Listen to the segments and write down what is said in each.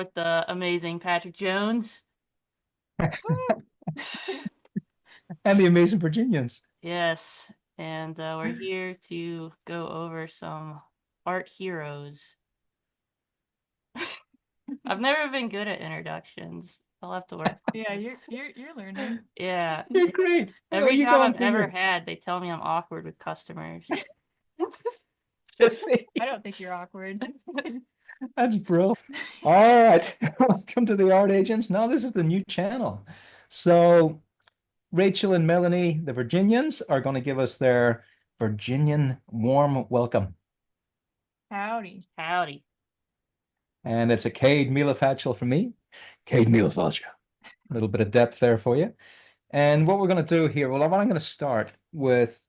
with the amazing Patrick Jones. And the Amazing Virginians. Yes, and we're here to go over some art heroes. I've never been good at introductions. I'll have to work on Yeah, this. you're learning. Yeah, You're great. Oh, every you job go I've and do ever your had, they tell me I'm awkward with customers. I don't think you're awkward. That's bro. All right. Let's come to the art agents. Now this is the new channel. So Rachel and Melanie, the Virginians, are going to give us their Virginian warm welcome. Howdy. Howdy. And it's a Cade Mila from me. Cade Mila. A little bit of depth there for you. And what we're going to do here, well, I'm going to start with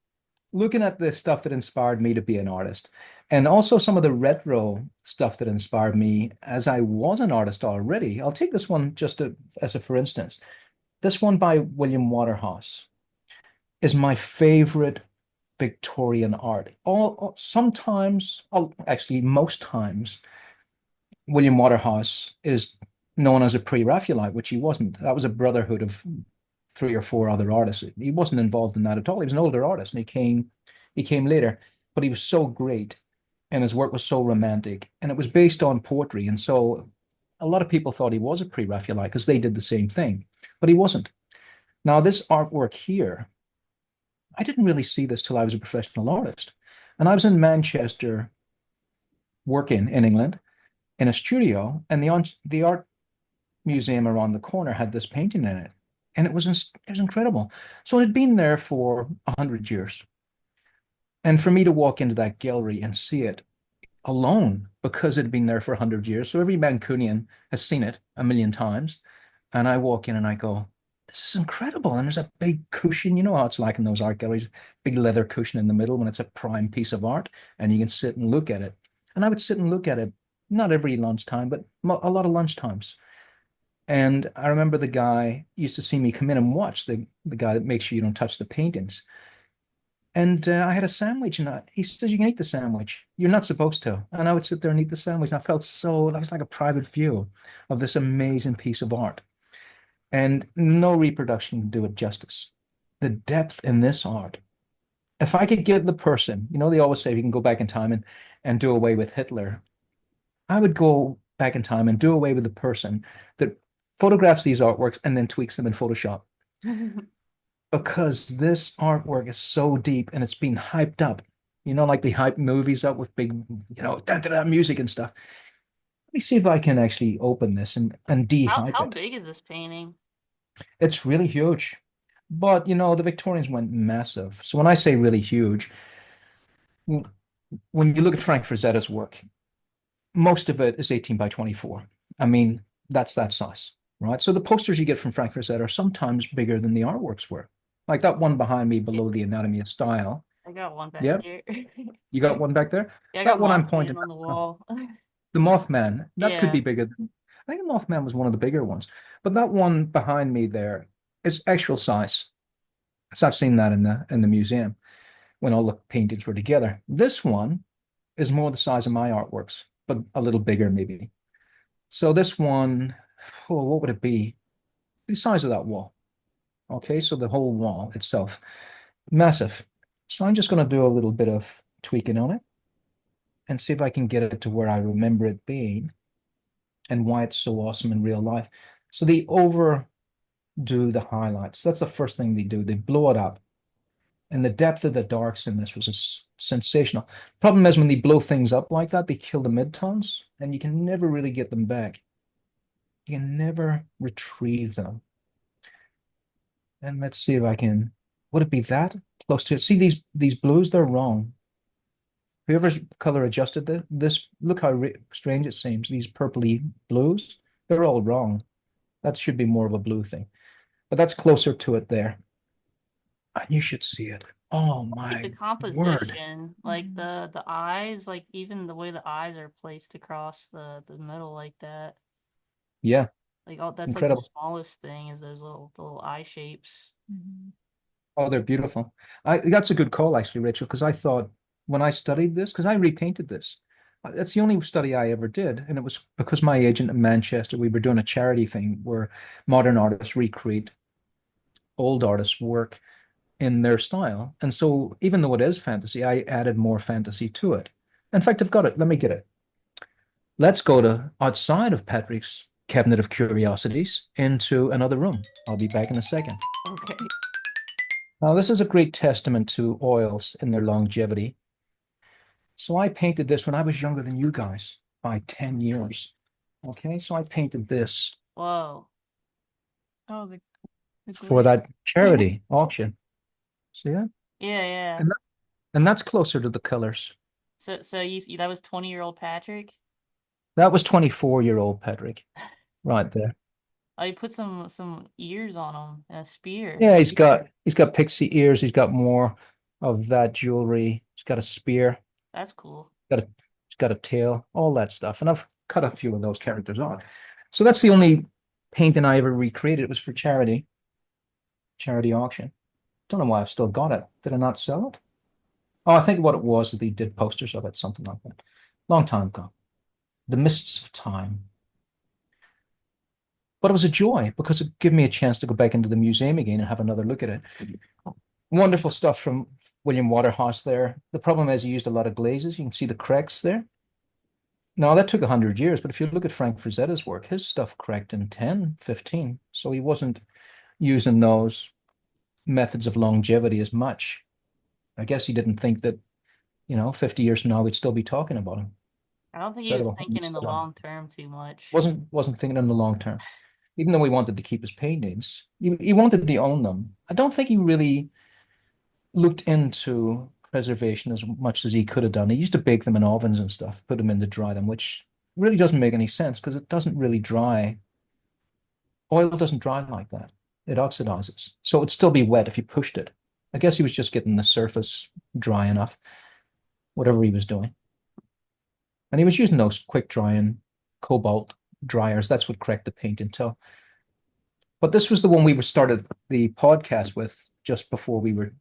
looking at the stuff that inspired me to be an artist, and also some of the retro stuff that inspired me as I was an artist already. I'll take this one just as a for instance. This one by William Waterhouse is my favorite Victorian art. Sometimes, actually, most times, William Waterhouse is known as a pre-Raphaelite, which he wasn't. That was a brotherhood of three or four other artists. He wasn't involved in that at all. He was an older artist, and he came later. But he was so great, and his work was so romantic, and it was based on poetry. And so, a lot of people thought he was a pre-Raphaelite because they did the same thing, but he wasn't. Now, this artwork here, I didn't really see this till I was a professional artist, and I was in Manchester working in England in a studio, and the art museum around the corner had this painting in it, and it was incredible. So it had been there for 100 years, and for me to walk into that gallery and see it alone because it had been there for 100 years, so every Mancunian has seen it a million times, and I walk in and I go, "This is incredible!" And there's a big cushion. You know how it's like in those art galleries, big leather cushion in the middle when it's a prime piece of art, and you can sit and look at it. And I would sit and look at it, not every lunchtime, but a lot of lunchtimes. And I remember the guy used to see me come in and watch the guy that makes sure you don't touch the paintings. And I had a sandwich, and he says, "You can eat the sandwich. You're not supposed to." And I would sit there and eat the sandwich. And I felt that was like a private view of this amazing piece of art. And no reproduction can do it justice. The depth in this art. If I could get the person, they always say you can go back in time and do away with Hitler. I would go back in time and do away with the person that photographs these artworks and then tweaks them in Photoshop, because this artwork is so deep and it's been hyped up. Like they hype movies up with big, da, da, da, music and stuff. Let me see if I can actually open this and de-hype How it. big is this painting? It's really huge. But, the Victorians went massive. So when I say really huge, when you look at Frank Frazetta's work, most of it is 18 by 24. I mean, that's that size, right? So the posters you get from Frank Frazetta are sometimes bigger than the artworks were. Like that one behind me below the Anatomy of Style. I got one back Yeah, here. you got one back there? Yeah, I got That one I'm pointing Mothman on the at. wall. The Mothman, that could Yeah. be bigger. I think the Mothman was one of the bigger ones. But that one behind me there is actual size. So I've seen that in the museum when all the paintings were together. This one is more the size of my artworks, but a little bigger maybe. So this one, oh, what would it be? The size of that wall. Okay, so the whole wall itself, massive. So I'm just going to do a little bit of tweaking on it and see if I can get it to where I remember it being and why it's so awesome in real life. So they overdo the highlights. That's the first thing they do. They blow it up. And the depth of the darks in this was sensational. Problem is when they blow things up like that, they kill the midtones and you can never really get them back. You can never retrieve them. And let's see if I can, would it be that close to it? See these blues, they're wrong. Whoever's color adjusted this, look how strange it seems. These purpley blues, they're all wrong. That should be more of a blue thing. But that's closer to it there. And you should see it. Oh Like my the word. composition, like the eyes, like even the way the eyes are placed across the middle like that. Yeah, Like oh, that's like the incredible. smallest thing is those little eye shapes. Oh, they're beautiful. That's a good call, actually, Rachel, because I thought when I studied this, because I repainted this, That's the only study I ever did, and it was because my agent in Manchester, we were doing a charity thing where modern artists recreate old artists' work in their style. And so even though it is fantasy, I added more fantasy to it. In fact, I've got it. Let me get it. Let's go to outside of Patrick's cabinet of curiosities into another room. I'll be back in a second. Okay. Now, this is a great testament to oils and their longevity. So I painted this when I was younger than you guys by 10 years. Okay, so I painted this Oh, Whoa. the for glitter. that charity auction. See that? Yeah, yeah. And, and that's closer to the colors. So that was 20-year-old Patrick? That was 24-year-old Patrick right there. Oh, you put some ears on him and a spear. Yeah, he's got pixie ears. He's got more of that jewelry. He's got a spear. That's cool. He's got a tail. All that stuff. And I've cut a few of those characters on. So that's the only painting I ever recreated. It was for charity auction. Don't know why I've still got it. Did I not sell it? Oh, I think what it was that they did posters of it, something like that. Long time ago. The mists of time. But it was a joy because it gave me a chance to go back into the museum again and have another look at it. Wonderful stuff from William Waterhouse there. The problem is he used a lot of glazes. You can see the cracks there. Now, that took 100 years, but if you look at Frank Frazetta's work, his stuff cracked in 10, 15. So he wasn't using those methods of longevity as much. I guess he didn't think that, 50 years from now, we'd still be talking about him. I don't think he was Incredible. thinking in the long term too much. Wasn't thinking in the long term. Even though he wanted to keep his paintings, he wanted to own them. I don't think he really looked into preservation as much as he could have done. He used to bake them in ovens and stuff, put them in to dry them, which really doesn't make any sense because it doesn't really dry. Oil doesn't dry like that. It oxidizes. So it'd still be wet if you pushed it. I guess he was just getting the surface dry enough, whatever he was doing. And he was using those quick drying cobalt dryers. That's what cracked the paint into. But this was the one we started the podcast with just before we were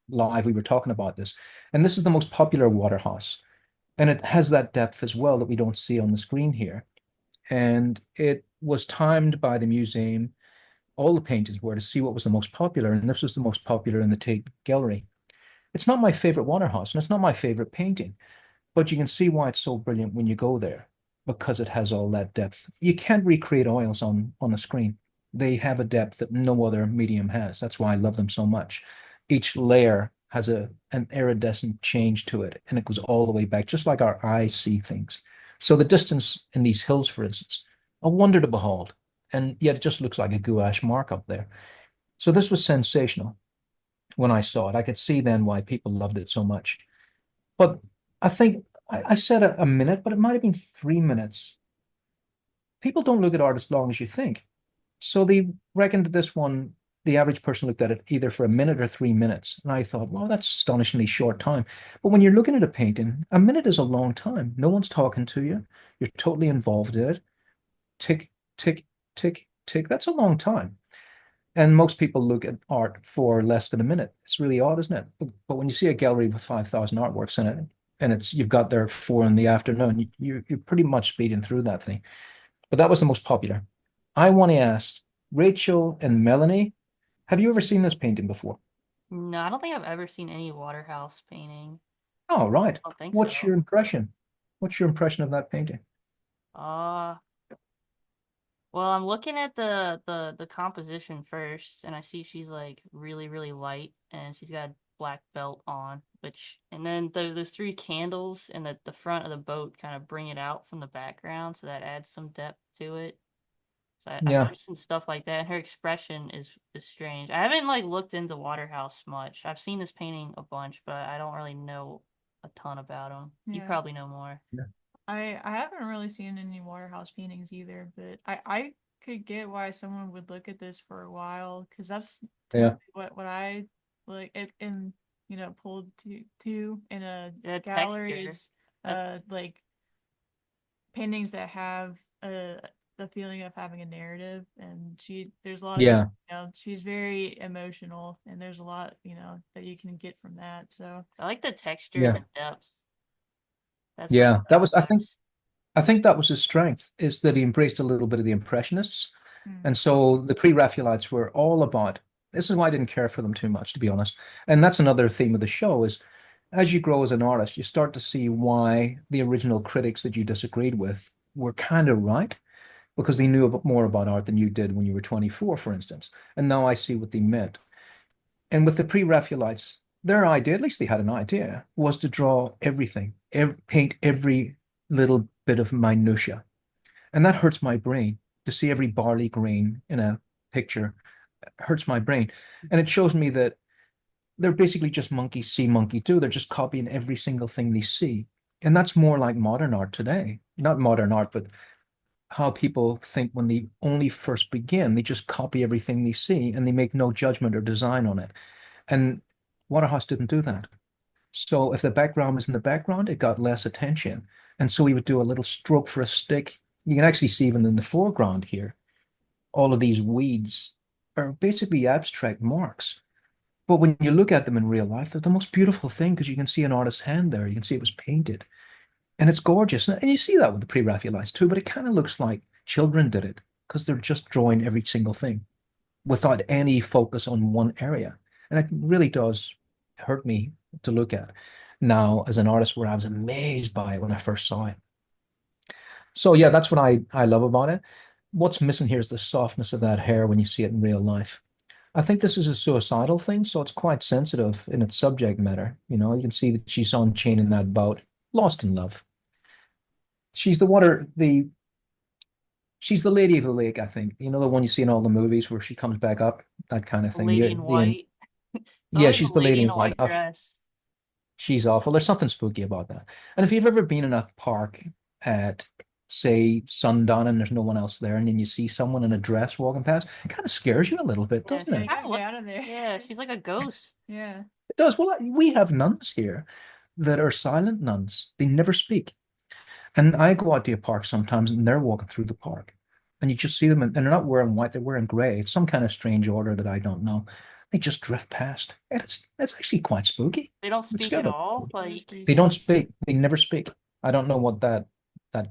live. We were talking about this. And this is the most popular Waterhouse. And it has that depth as well that we don't see on the screen here. And it was timed by the museum. All the paintings were to see what was the most popular. And this was the most popular in the Tate Gallery. It's not my favorite Waterhouse, and it's not my favorite painting. But you can see why it's so brilliant when you go there, because it has all that depth. You can't recreate oils on a screen. They have a depth that no other medium has. That's why I love them so much. Each layer has an iridescent change to it, and it goes all the way back, just like our eyes see things. So the distance in these hills, for instance, a wonder to behold. And yet it just looks like a gouache mark up there. So this was sensational when I saw it. I could see then why people loved it so much. But I think I said a minute, but it might have been 3 minutes. People don't look at art as long as you think. So they reckoned that this one, the average person looked at it either for a minute or 3 minutes. And I thought, well, that's astonishingly short time. But when you're looking at a painting, a minute is a long time. No one's talking to you. You're totally involved in it. Tick, tick, tick, tick. That's a long time. And most people look at art for less than a minute. It's really odd, isn't it? But when you see a gallery with 5,000 artworks in it, and you've got there 4 in the afternoon, you're pretty much speeding through that thing. But that was the most popular. I want to ask Rachel and Melanie, have you ever seen this painting before? No, I don't think I've ever seen any Waterhouse painting. Oh, right. I don't think What's so. your impression? What's your impression of that painting? Uh, well, I'm looking at the composition first, and I see she's like really, really light, and she's got a black belt on, and then those three candles in the front of the boat kind of bring it out from the background, so that adds some depth to it. So I've Yeah. noticed some stuff like that, and her expression is strange. I haven't like looked into Waterhouse much. I've seen this painting a bunch, but I don't really know a ton about him. You Yeah. probably know more. I haven't really seen any Waterhouse paintings either, but I could get why someone would look at this for a while, because that's Yeah. typically what I like it in pulled to in a The texture. galleries, like paintings that have the feeling of having a narrative, and there's a lot of Yeah. she's very emotional, and there's a lot that you can get from that. So I like the texture Yeah. and the depth. That's so Yeah, that was, stylish. I think that was his strength, is that he embraced a little bit of the Impressionists. Mm. And so the pre-Raphaelites were all about, this is why I didn't care for them too much, to be honest. And that's another theme of the show is as you grow as an artist, you start to see why the original critics that you disagreed with were kind of right because they knew more about art than you did when you were 24, for instance. And now I see what they meant. And with the pre-Raphaelites, their idea, at least they had an idea, was to draw everything, paint every little bit of minutia. And that hurts my brain to see every barley grain in a picture. It hurts my brain. And it shows me that they're basically just monkey see, monkey do. They're just copying every single thing they see. And that's more like modern art today. Not modern art, but how people think when they only first begin. They just copy everything they see and they make no judgment or design on it. And Waterhouse didn't do that. So if the background was in the background, it got less attention. And so he would do a little stroke for a stick. You can actually see even in the foreground here, all of these weeds are basically abstract marks. But when you look at them in real life, they're the most beautiful thing because you can see an artist's hand there. You can see it was painted. And it's gorgeous. And you see that with the pre-Raphaelites too, but it kind of looks like children did it because they're just drawing every single thing without any focus on one area. And it really does hurt me to look at now as an artist where I was amazed by it when I first saw it. So yeah, that's what I love about it. What's missing here is the softness of that hair when you see it in real life. I think this is a suicidal thing, so it's quite sensitive in its subject matter. You know, you can see that she's on chain in that boat, lost in love. She's the water, the she's the lady of the lake, I think. You know, the one you see in all the movies where she comes back up, that kind of The thing. lady in white. It's Yeah, always the she's the lady lady in in a white. white dress. She's awful. There's something spooky about that. And if you've ever been in a park at, say, sundown and there's no one else there, and then you see someone in a dress walking past, it kind of scares you a little bit, Yeah, doesn't Yeah, it? you kind gotta of get looks. out of there. Yeah, she's like a ghost. Yeah. It does. Well, we have nuns here that are silent nuns. They never speak. And I go out to a park sometimes and they're walking through the park. And you just see them and they're not wearing white, they're wearing gray. It's some kind of strange order that I don't know. They just drift past. It's actually quite spooky. They don't It's speak at good. all. That is Like, They creepy. don't speak. They never speak. I don't know what that I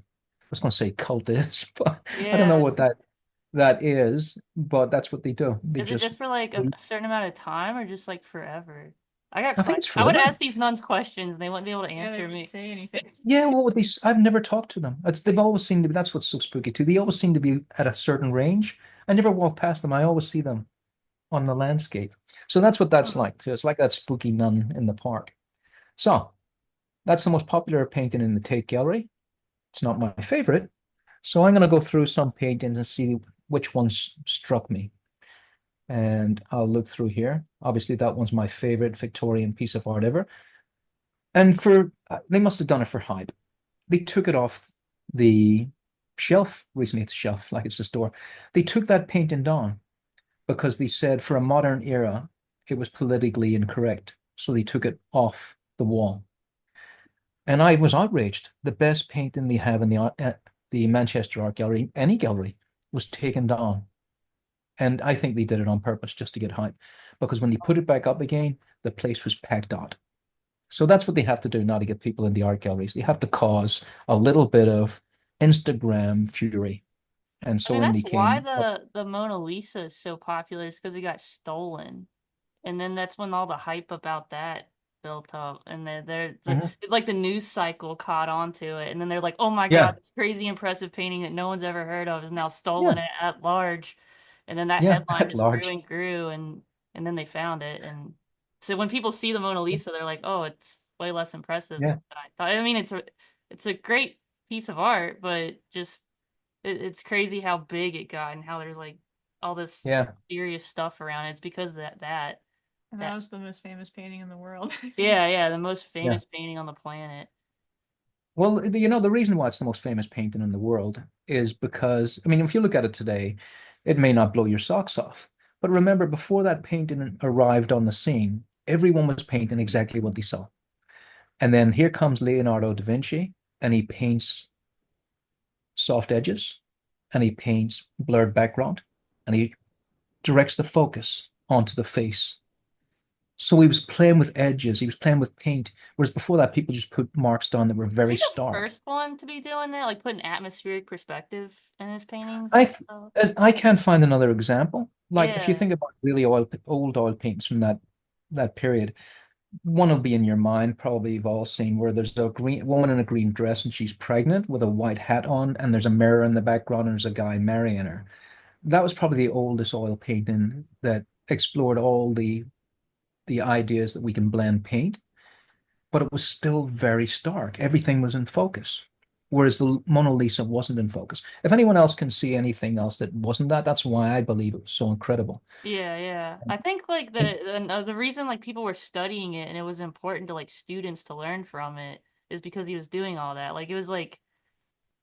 was going to say cult is, but I don't know yeah. what that is, but that's what they do. They Is it just just for like a sleep. certain amount of time or just like forever? I got I think questions. it's I would forever. ask these nuns questions and they wouldn't be able to Yeah, they answer wouldn't me. say anything. Yeah, what would they? I've never talked to them. They've always seemed to be. That's what's so spooky too. They always seem to be at a certain range. I never walk past them. I always see them on the landscape. So that's what that's Hmm. like too. It's like that spooky nun in the park. So that's the most popular painting in the Tate Gallery. It's not my favorite. So I'm going to go through some paintings and see which ones struck me. And I'll look through here. Obviously, that one's my favorite Victorian piece of art ever. And they must have done it for hype. They took it off the shelf recently. It's a shelf, like it's a store. They took that painting down because they said for a modern era, it was politically incorrect. So they took it off the wall. And I was outraged. The best painting they have in the Manchester Art Gallery, any gallery, was taken down. And I think they did it on purpose just to get hype. Because when they put it back up again, the place was packed out. So that's what they have to do now to get people in the art galleries. They have to cause a little bit of Instagram fury. And I so mean, when that's they why came up, the Mona Lisa is so popular is because it got stolen. And then that's when all the hype about that built up. And then Mhm. it's like the news cycle caught on to it. And then they're like, oh my God, Yeah, this crazy impressive painting that no one's ever heard of is now yeah, stolen at large. And then that yeah, headline at just grew large. and grew. And then they found it. And so when people see the Mona Lisa, they're like, oh, it's way less impressive than Yeah, I thought. I mean, it's a great piece of art, but just it's crazy how big it got and how there's like all this yeah. serious stuff around it. It's because of And that that was the most famous painting in the world. yeah, the most Yeah. famous painting on the planet. Well, the reason why it's the most famous painting in the world is because, I mean, if you look at it today, it may not blow your socks off. But remember, before that painting arrived on the scene, everyone was painting exactly what they saw. And then here comes Leonardo da Vinci, and he paints soft edges, and he paints blurred background, and he directs the focus onto the face. So he was playing with edges, he was playing with paint, whereas before that, people just put marks down that were Is very he the stark. first one to be doing that? Like putting atmospheric perspective in his paintings I and th stuff? I can't find another example. Like if you Yeah. think about really old oil paints from that period, one will be in your mind, probably you've all seen, where there's a green woman in a green dress and she's pregnant with a white hat on, and there's a mirror in the background and there's a guy marrying her. That was probably the oldest oil painting that explored all the ideas that we can blend paint, but it was still very stark. Everything was in focus, whereas the Mona Lisa wasn't in focus. If anyone else can see anything else that wasn't that, that's why I believe it was so incredible. Yeah, yeah. I think like the reason like people were studying it and it was important to like students to learn from it is because he was doing all that. Like it was like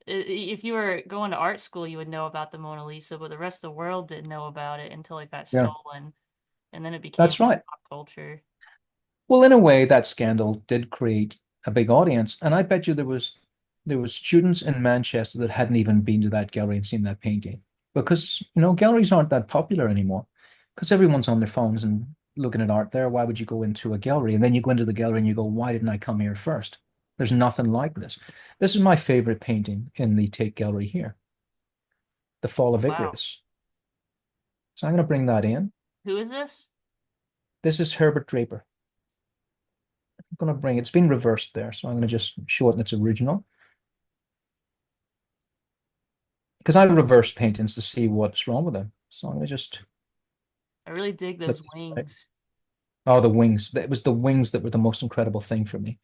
if you were going to art school, you would know about the Mona Lisa, but the rest of the world didn't know about it until it got Yeah, stolen, and then it became that's like right. pop culture. Well, in a way, that scandal did create a big audience, and I bet you there was students in Manchester that hadn't even been to that gallery and seen that painting because galleries aren't that popular anymore because everyone's on their phones and looking at art there. Why would you go into a gallery? And then you go into the gallery and you go, why didn't I come here first? There's nothing like this. This is my favorite painting in the Tate Gallery here, The Fall of Wow. Icarus. So I'm going to bring that in. Who is this? This is Herbert Draper. I'm going to bring it's been reversed there, so I'm going to just show it in its original. Because I reverse paintings to see what's wrong with them. So I'm going to just I really dig flip those this back. wings. Oh, the wings. It was the wings that were the most incredible thing for me.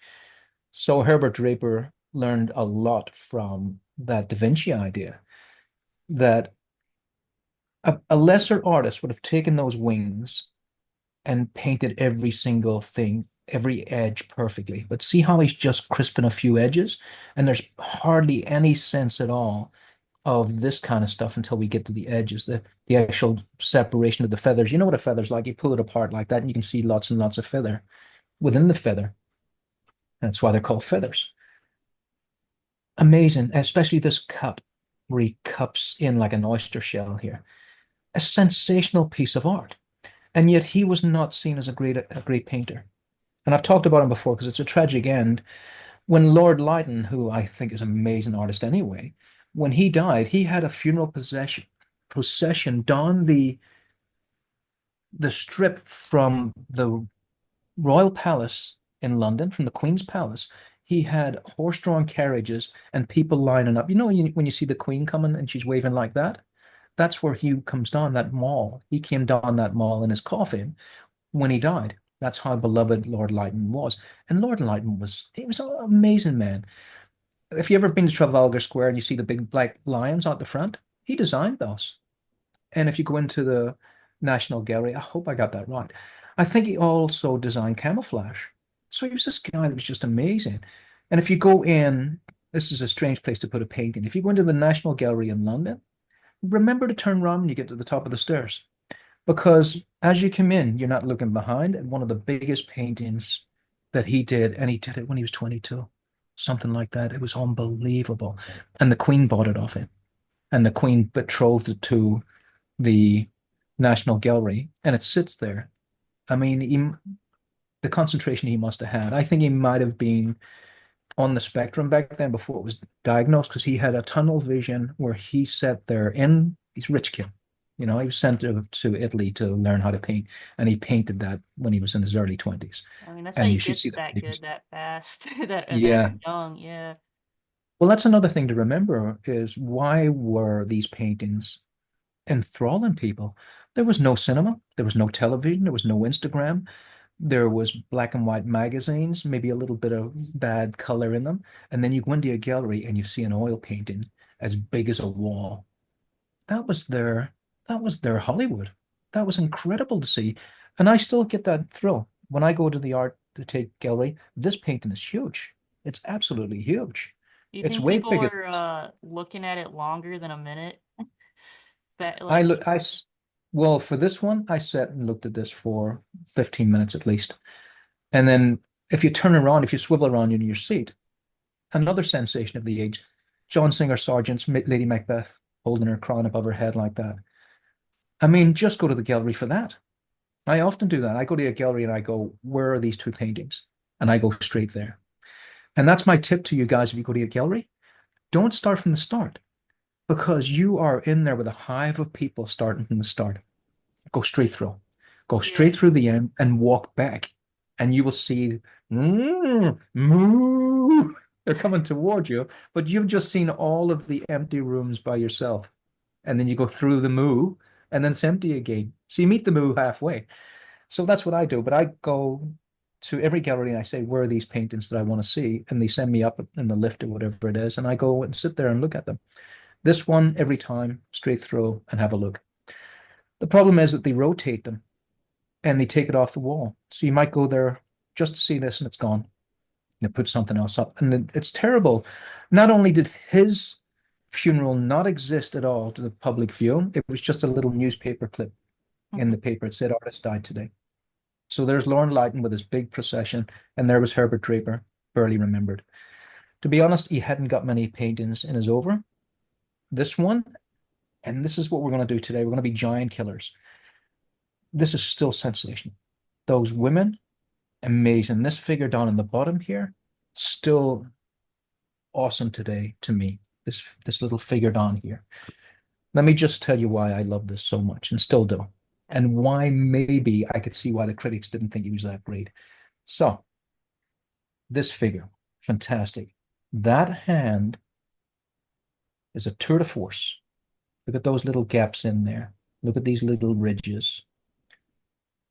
So Herbert Draper learned a lot from that Da Vinci idea that a lesser artist would have taken those wings and painted every single thing, every edge perfectly. But see how he's just crisping a few edges? And there's hardly any sense at all of this kind of stuff until we get to the edges, the actual separation of the feathers. You know what a feather's like? You pull it apart like that, and you can see lots and lots of feather within the feather. That's why they're called feathers. Amazing, especially this cup where he cups in like an oyster shell here. A sensational piece of art. And yet he was not seen as a great painter. And I've talked about him before because it's a tragic end. When Lord Lytton, who I think is an amazing artist anyway, when he died, he had a funeral procession down the strip from the Royal Palace in London, from the Queen's Palace. He had horse-drawn carriages and people lining up. When you see the Queen coming and she's waving like that, that's where he comes down that mall. He came down that mall in his coffin when he died. That's how beloved Lord Lytton was. And Lord Lytton he was an amazing man. If you ever been to Trafalgar Square and you see the big black lions out the front, he designed those. And if you go into the National Gallery, I hope I got that right. I think he also designed camouflage. So he was this guy that was just amazing. And if you go in, this is a strange place to put a painting. If you go into the National Gallery in London, remember to turn around when you get to the top of the stairs. Because as you come in, you're not looking behind. And one of the biggest paintings that he did, and he did it when he was 22, something like that. It was unbelievable. And the Queen bought it off him. And the Queen betrothed it to the National Gallery, and it sits there. I mean, the concentration he must have had. I think he might have been on the spectrum back then before it was diagnosed because he had a tunnel vision where he sat there he's a rich kid. He was sent to Italy to learn how to paint, and he painted that when he was in his early 20s. I mean, that's how And you you should get see the that videos. good that fast, that Yeah. young. Yeah. Well, that's another thing to remember is why were these paintings enthralling people? There was no cinema, there was no television, there was no Instagram. There was black and white magazines, maybe a little bit of bad color in them. And then you go into a gallery and you see an oil painting as big as a wall. That was their that was their Hollywood. That was incredible to see. And I still get that thrill. When I go to the Art to Take gallery, this painting is huge. It's absolutely huge. Do you It's think way people bigger. were looking at it longer than a minute? That I like look I s- Well, for this one, I sat and looked at this for 15 minutes at least. And then if you turn around, if you swivel around in your seat, another sensation of the age, John Singer Sargent's Lady Macbeth holding her crown above her head like that. I mean, just go to the gallery for that. I often do that. I go to a gallery and I go, where are these two paintings? And I go straight there. And that's my tip to you guys if you go to a gallery. Don't start from the start because you are in there with a hive of people starting from the start. Go straight through. Go Yeah. straight through the end and walk back. And you will see, moo, they're coming towards you, but you've just seen all of the empty rooms by yourself. And then you go through the moo, and then it's empty again. So you meet the moo halfway. So that's what I do. But I go to every gallery and I say, where are these paintings that I want to see? And they send me up in the lift or whatever it is. And I go and sit there and look at them. This one, every time, straight through and have a look. The problem is that they rotate them and they take it off the wall. So you might go there just to see this and it's gone. They put something else up. And it's terrible. Not only did his funeral not exist at all to the public view, it was just a little newspaper clip in the paper. It said artist died today. So there's Lorne Lytton with his big procession, and there was Herbert Draper, barely remembered. To be honest, he hadn't got many paintings in his over. This one, and this is what we're going to do today. We're going to be giant killers. This is still sensational. Those women, amazing. This figure down in the bottom here, still awesome today to me. This little figure down here. Let me just tell you why I love this so much and still do, and why maybe I could see why the critics didn't think he was that great. So, this figure, fantastic. That hand is a tour de force. Look at those little gaps in there. Look at these little ridges.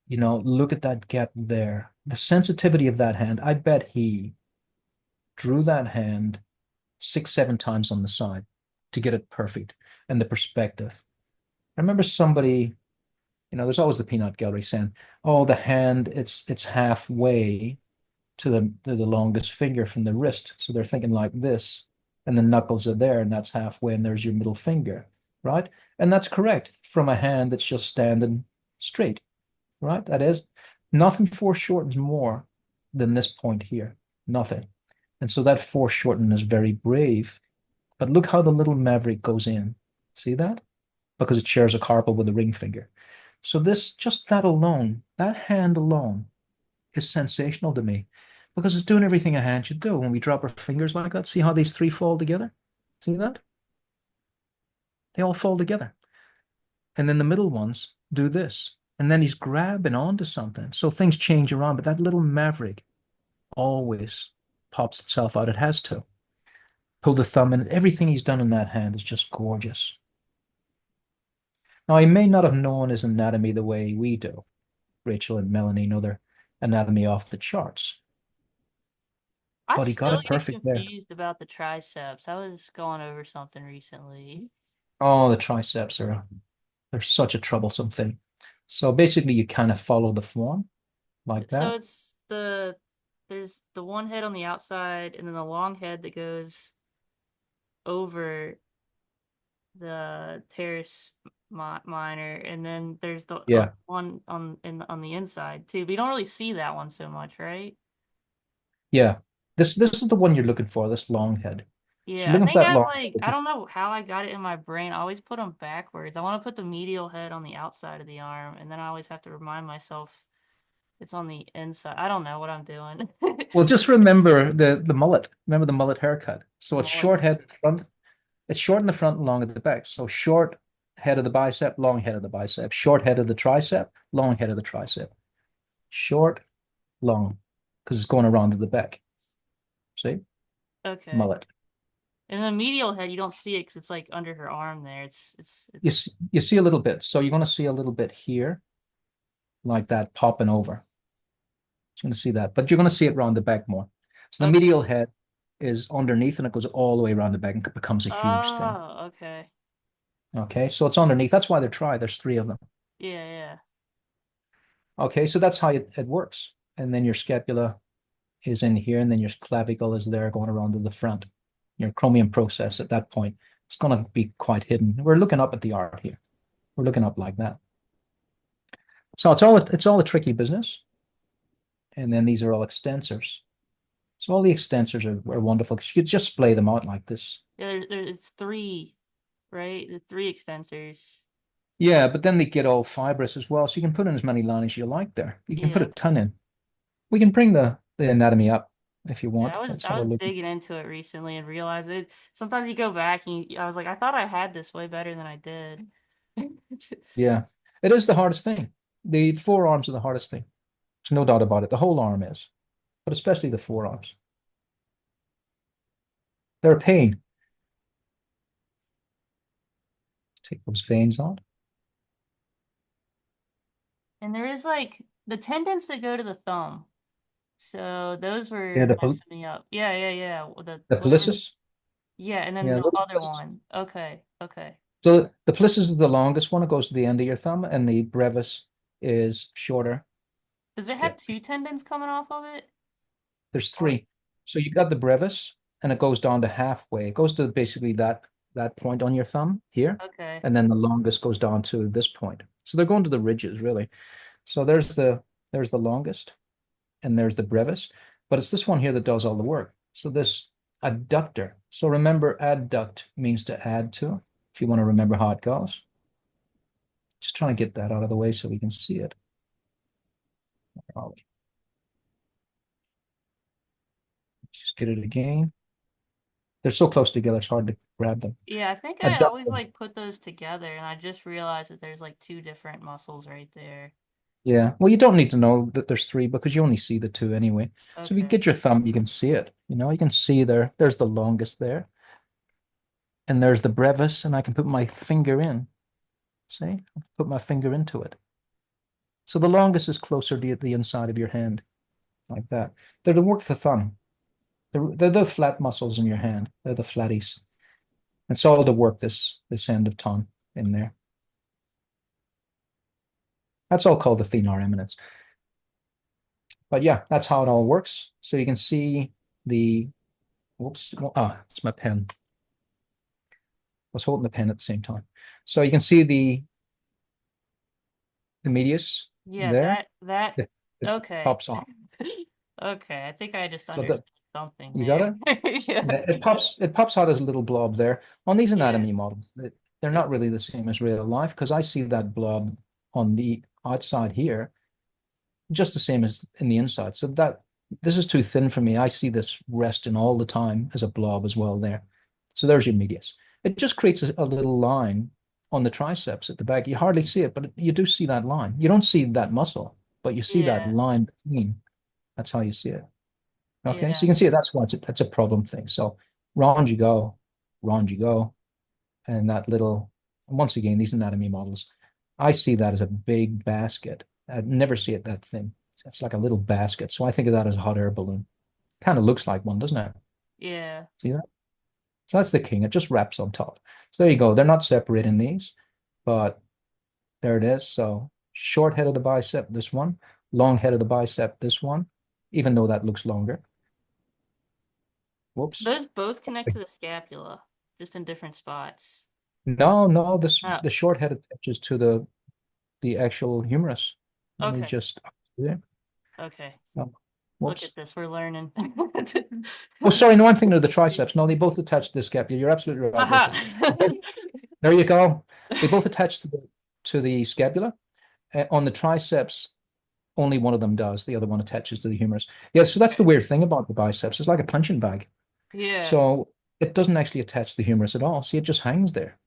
You know, look at that gap there. The sensitivity of that hand, I bet he drew that hand 6, 7 times on the side to get it perfect. And the perspective. I remember somebody, there's always the peanut gallery saying, oh, the hand, it's halfway to the longest finger from the wrist. So they're thinking like this, and the knuckles are there, and that's halfway, and there's your middle finger, right? And that's correct from a hand that's just standing straight, right? That is, nothing foreshortens more than this point here, nothing. And so that foreshortening is very brave. But look how the little maverick goes in. See that? Because it shares a carpal with a ring finger. So just that alone, that hand alone is sensational to me because it's doing everything a hand should do when we drop our fingers like that. See how these three fall together? See that? They all fall together. And then the middle ones do this. And then he's grabbing onto something. So things change around, but that little maverick always pops itself out. It has to. Pull the thumb in. Everything he's done in that hand is just gorgeous. Now, he may not have known his anatomy the way we do. Rachel and Melanie know their anatomy off the charts. I But he got still it get perfect there. confused about the triceps. I was going over something recently. Oh, the triceps they're such a troublesome thing. So basically you kind of follow the form like So that. it's there's the one head on the outside, and then the long head that goes over the teres minor, and then there's the Yeah. one on the inside too. But you don't really see that one so much, right? Yeah. This is the one you're looking for, this long head. So Yeah, you're I looking for think that long I don't know how I got it in my brain. I always put them backwards. I want to put the medial head on the outside of the arm, and then I always have to remind myself it's on the inside. I don't know what I'm doing. Well, just remember the mullet. Remember the mullet haircut. So it's Mullet. short head in front. It's short in the front and long at the back. So short head of the bicep, long head of the bicep. Short head of the tricep, long head of the tricep. Short, long, because it's going around to the back. See? Okay. Mullet. And the medial head, you don't see it because it's like under her arm there. You see a little bit. So you're going to see a little bit here, like that popping over. You're going to see that, but you're going to see it around the back more. So the Okay. medial head is underneath and it goes all the way around the back and becomes a huge thing. Oh, okay. Okay, so it's underneath. That's why they're there's 3 of them. Yeah, yeah. Okay, so that's how it works. And then your scapula is in here, and then your clavicle is there going around to the front. Your chromium process at that point, it's going to be quite hidden. We're looking up at the art here. We're looking up like that. So it's all a tricky business. And then these are all extensors. So all the extensors are wonderful because you could just splay them out like this. Yeah, it's 3, right? The 3 extensors. Yeah, but then they get all fibrous as well, so you can put in as many lines as you like there. You can put a Yeah. ton in. We can bring the anatomy up if you Yeah, want. I was Let's I have a was look. digging into it recently and realized it. Sometimes you go back and I was like, I thought I had this way better than I did. Yeah, it is the hardest thing. The forearms are the hardest thing. There's no doubt about it. The whole arm is, but especially the forearms. They're a pain. Take those veins out. And there is like the tendons that go to the thumb. So those Yeah, were messing me up. Yeah, yeah, yeah. the Whatever the pollicis. yeah, and then Yeah, the little other pollicis. one. Okay, okay. So the pollicis is the longest one. It goes to the end of your thumb, and the brevis is shorter. Does it have Skip. two tendons coming off of it? There's Or three. So you've got the brevis, and it goes down to halfway. It goes to basically that point on your thumb here, okay. and then the longest goes down to this point. So they're going to the ridges, really. So there's the longest, and there's the brevis, but it's this one here that does all the work. So this adductor. So remember, adduct means to add to, if you want to remember how it goes. Just trying to get that out of the way so we can see it. Just get it again. They're so close together, it's hard to grab them. Yeah, I think I always Adductor. like put those together and I just realized that there's like two different muscles right there. Yeah. Well, you don't need to know that there's three because you only see the two anyway. So if you Okay. get your thumb, you can see it. You can see there's the longest there. And there's the brevis, and I can put my finger in. See? Put my finger into it. So the longest is closer to the inside of your hand, like that. They're the work of the thumb. They're the flat muscles in your hand. They're the flatties. It's all to work this end of tongue in there. That's all called the thenar eminence. But yeah, that's how it all works. So you can see the, whoops, it's my pen. I was holding the pen at the same time. So you can see the medius Yeah, there. that It, it okay. pops off. Okay, I think I just So understood something you got there. it? Yeah. Yeah, it pops out as a little blob there. On these Yeah. anatomy models, they're not really the same as real life because I see that blob on the outside here, just the same as in the inside. So this is too thin for me. I see this resting all the time as a blob as well there. So there's your medius. It just creates a little line on the triceps at the back. You hardly see it, but you do see that line. You don't see that muscle, but you see that Yeah. line between. That's how you see it. Okay, so Yeah. you can see it. That's why it's a problem thing. So round you go, and that little. Once again, these anatomy models, I see that as a big basket. I never see it that thin. It's like a little basket. So I think of that as a hot air balloon. Kind of looks like one, doesn't it? Yeah. See that? So that's the king. It just wraps on top. So there you go. They're not separating these, but there it is. So short head of the bicep, this one. Long head of the bicep, this one. Even though that looks longer. Whoops. Those both connect to the scapula, just in different spots. No, Oh, the short head attaches to the actual humerus. Let me okay. just there. Okay. Oh, Look whoops. at this. We're learning. Oh, sorry, no, I'm thinking of the triceps. No, they both attach to the scapula. You're absolutely right, Haha. Rachel. Okay, there you go. They both attach to the scapula. On the triceps, only one of them does. The other one attaches to the humerus. Yeah, so that's the weird thing about the biceps. It's like a punching bag. Yeah. So it doesn't actually attach to the humerus at all. See, it just hangs there.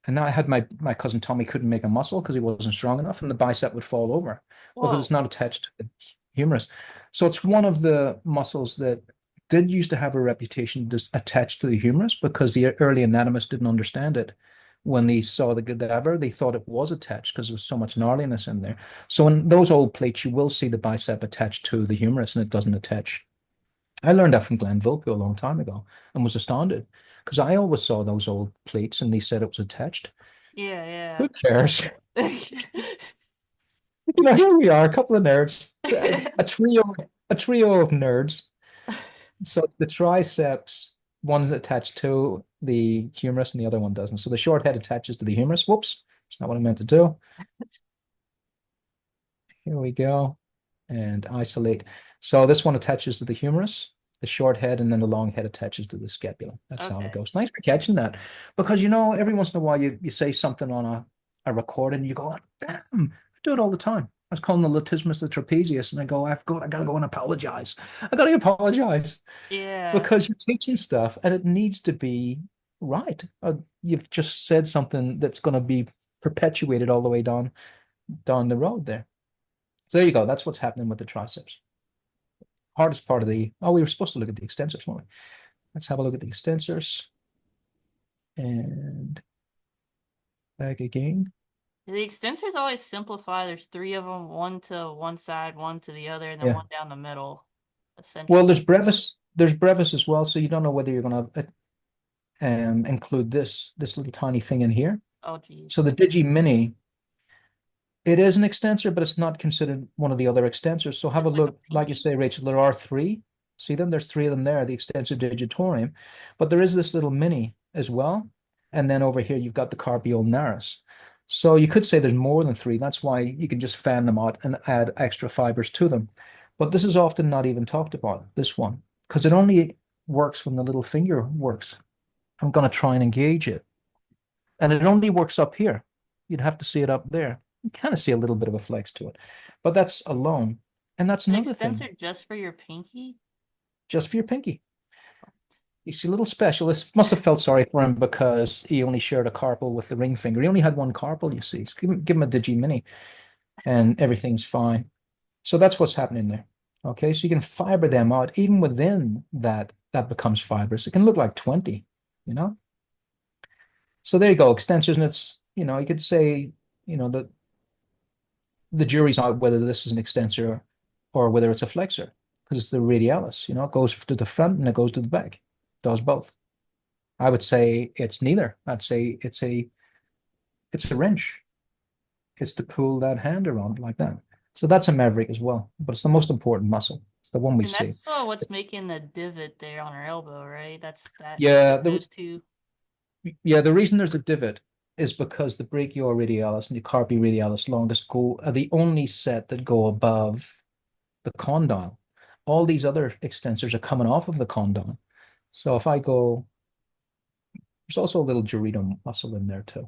And now I had my cousin Tommy couldn't make a muscle because he wasn't strong enough, and the bicep would fall over because it's Whoa. not attached to the humerus. So it's one of the muscles that did used to have a reputation attached to the humerus because the early anatomists didn't understand it. When they saw the cadaver, they thought it was attached because there was so much gnarliness in there. So in those old plates, you will see the bicep attached to the humerus and it doesn't attach. I learned that from Glenn Vilppu a long time ago and was astounded because I always saw those old plates and they said it was attached. Yeah, Who cares? yeah. Here we are, a couple of nerds, a trio of nerds. So the triceps, one's attached to the humerus and the other one doesn't. So the short head attaches to the humerus. Whoops, it's not what I meant to do. Here we go. And isolate. So this one attaches to the humerus, the short head, and then the long head attaches to the scapula. That's how it Okay. goes. Thanks for catching that. Because every once in a while you say something on are recorded, and you go, oh, damn, I do it all the time. I was calling the latissimus the trapezius, and I go, I gotta go and apologize. I gotta apologize Yeah. because you're teaching stuff and it needs to be right. You've just said something that's going to be perpetuated all the way down the road there. So there you go. That's what's happening with the triceps. Hardest part of the, oh, we were supposed to look at the extensors, weren't we? Let's have a look at the extensors and back again. The extensors always simplify. There's three of them, one to one side, one to the other, and then Yeah. one down the middle, Well, essentially. there's brevis as well, so you don't know whether you're going to include this little tiny thing in here. Oh, geez. So the Digi Mini, it is an extensor, but it's not considered one of the other extensors. So have It's a like a look, like you pinky? say, Rachel, there are three. See them? There's three of them there, the extensor digitorium. But there is this little mini as well. And then over here, you've got the carpi ulnaris. So you could say there's more than three. That's why you can just fan them out and add extra fibers to them. But this is often not even talked about, this one, because it only works when the little finger works. I'm going to try and engage it. And it only works up here. You'd have to see it up there. You kind of see a little bit of a flex to it, but that's alone. And that's An another extensor thing, just for your pinky? just for your pinky. You see, little specialist must have felt sorry for him because he only shared a carpal with the ring finger. He only had one carpal, you see. So give him a Digi Mini and everything's fine. So that's what's happening there. Okay, so you can fiber them out. Even within that, that becomes fibrous. It can look like 20, you know? So there you go, extensors, and it's, you could say, that the jury's out whether this is an extensor or whether it's a flexor, because it's the radialis, it goes to the front and it goes to the back. It does both. I would say it's neither. I'd say it's a wrench. It's to pull that hand around like that. So that's a maverick as well, but it's the most important muscle. It's the one we And see. that's what's making the divot there on her elbow, right? That's that. Yeah, Those two. the reason there's a divot is because the brachioradialis and the carpi radialis longus are the only set that go above the condyle. All these other extensors are coming off of the condyle. So if I go, there's also a little gyrito muscle in there too,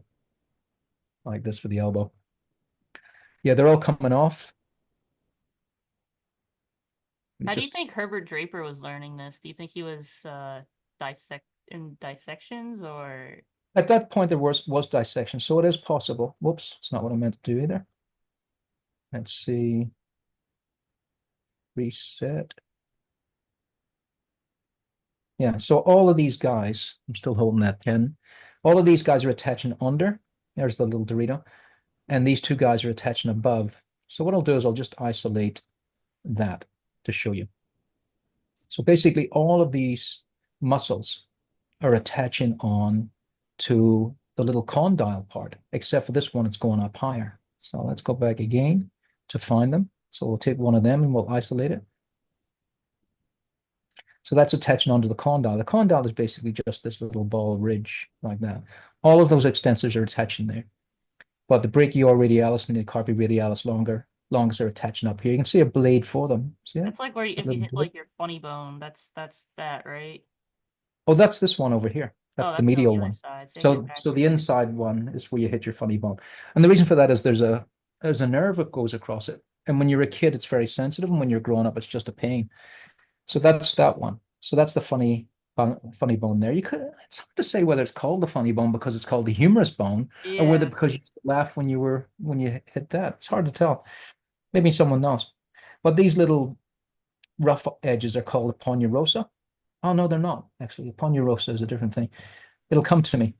like this for the elbow. Yeah, they're all coming off. How do you think Herbert Draper was learning this? Do you think he was in dissections or? At that point there was dissection, so it is possible. Whoops, it's not what I meant to do either. Let's see. Reset. Yeah, so all of these guys, I'm still holding that pen. All of these guys are attaching under. There's the little Dorito. And these two guys are attaching above. So what I'll do is I'll just isolate that to show you. So basically all of these muscles are attaching on to the little condyle part, except for this one, it's going up higher. So let's go back again to find them. So we'll take one of them and we'll isolate it. So that's attaching onto the condyle. The condyle is basically just this little ball ridge like that. All of those extensors are attaching there. But the brachioradialis and the carpi radialis longus are attaching up here. You can see a blade for them. See that? It's like where if you hit like your funny bone, that's that, right? Oh, that's this one over here. That's Oh, the that's on the medial other one. side. So So the inside one is where you hit your funny bone. And the reason for that is there's a nerve that goes across it. And when you're a kid, it's very sensitive. And when you're growing up, it's just a pain. So that's that one. So that's the funny bone there. It's hard to say whether it's called the funny bone because it's called the humerus bone, or whether yeah. because you laugh when you hit that. It's hard to tell. Maybe someone knows. But these little rough edges are called a ponderosa. Oh no, they're not actually. A ponderosa is a different thing. It'll come to me.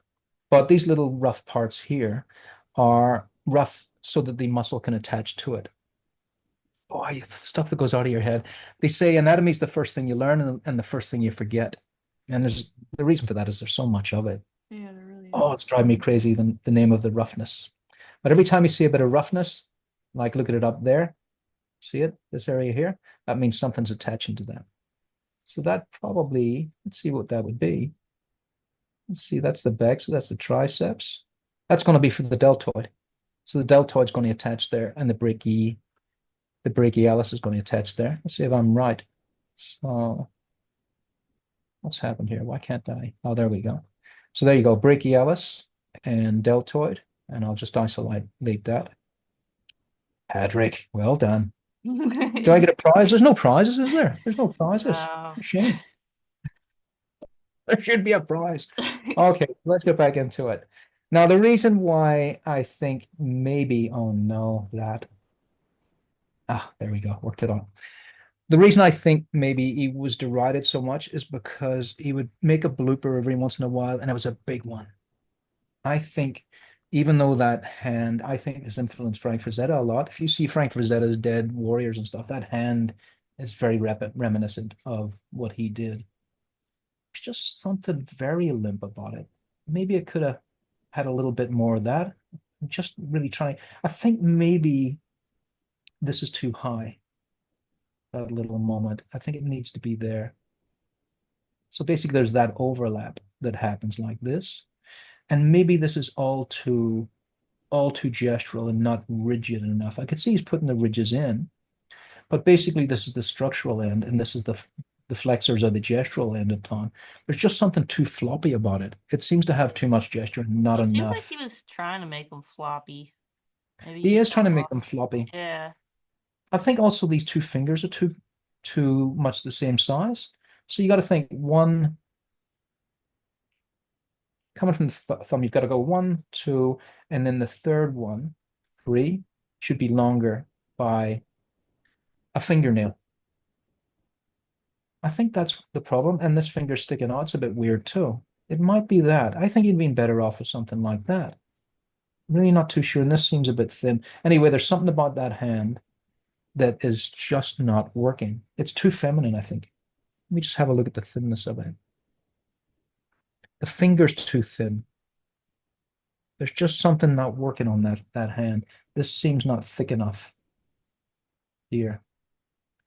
But these little rough parts here are rough so that the muscle can attach to it. Boy, stuff that goes out of your head. They say anatomy is the first thing you learn and the first thing you forget. And there's the reason for that is there's so much of it. Yeah, there really Oh, is. it's driving me crazy, the name of the roughness. But every time you see a bit of roughness, like look at it up there, see it, this area here, that means something's attaching to that. So that probably, let's see what that would be. Let's see, that's the back, so that's the triceps. That's going to be for the deltoid. So the deltoid's going to attach there, and the brachialis is going to attach there. Let's see if I'm right. So what's happened here? Why can't I? Oh, there we go. So there you go, brachialis and deltoid. And I'll just isolate that. Patrick, well done. Do I get a prize? There's no prizes, is there? There's no prizes. No. Shame. There should be a prize. Okay, let's get back into it. Now, the reason why I think maybe, oh no, there we go, worked it out. The reason I think maybe he was derided so much is because he would make a blooper every once in a while, and it was a big one. I think, even though that hand, I think, has influenced Frank Frazetta a lot. If you see Frank Frazetta's Dead Warriors and stuff, that hand is very reminiscent of what he did. It's just something very limp about it. Maybe it could have had a little bit more of that. I'm just really trying. I think maybe this is too high. That little moment. I think it needs to be there. So basically, there's that overlap that happens like this. And maybe this is all too gestural and not rigid enough. I could see he's putting the ridges in, but basically this is the structural end and this is the flexors are the gestural end of Ton. There's just something too floppy about it. It seems to have too much gesture and not It seems enough. like he was trying to make them floppy. Maybe He he's is trying to got make them lost. floppy. Yeah. I think also these two fingers are too much the same size. So you got to think one coming from the thumb, you've got to go 1, 2, and then the third one, 3, should be longer by a fingernail. I think that's the problem. And this finger sticking out, it's a bit weird too. It might be that. I think he'd been better off with something like that. Really not too sure. And this seems a bit thin. Anyway, there's something about that hand that is just not working. It's too feminine, I think. Let me just have a look at the thinness of it. The finger's too thin. There's just something not working on that hand. This seems not thick enough here.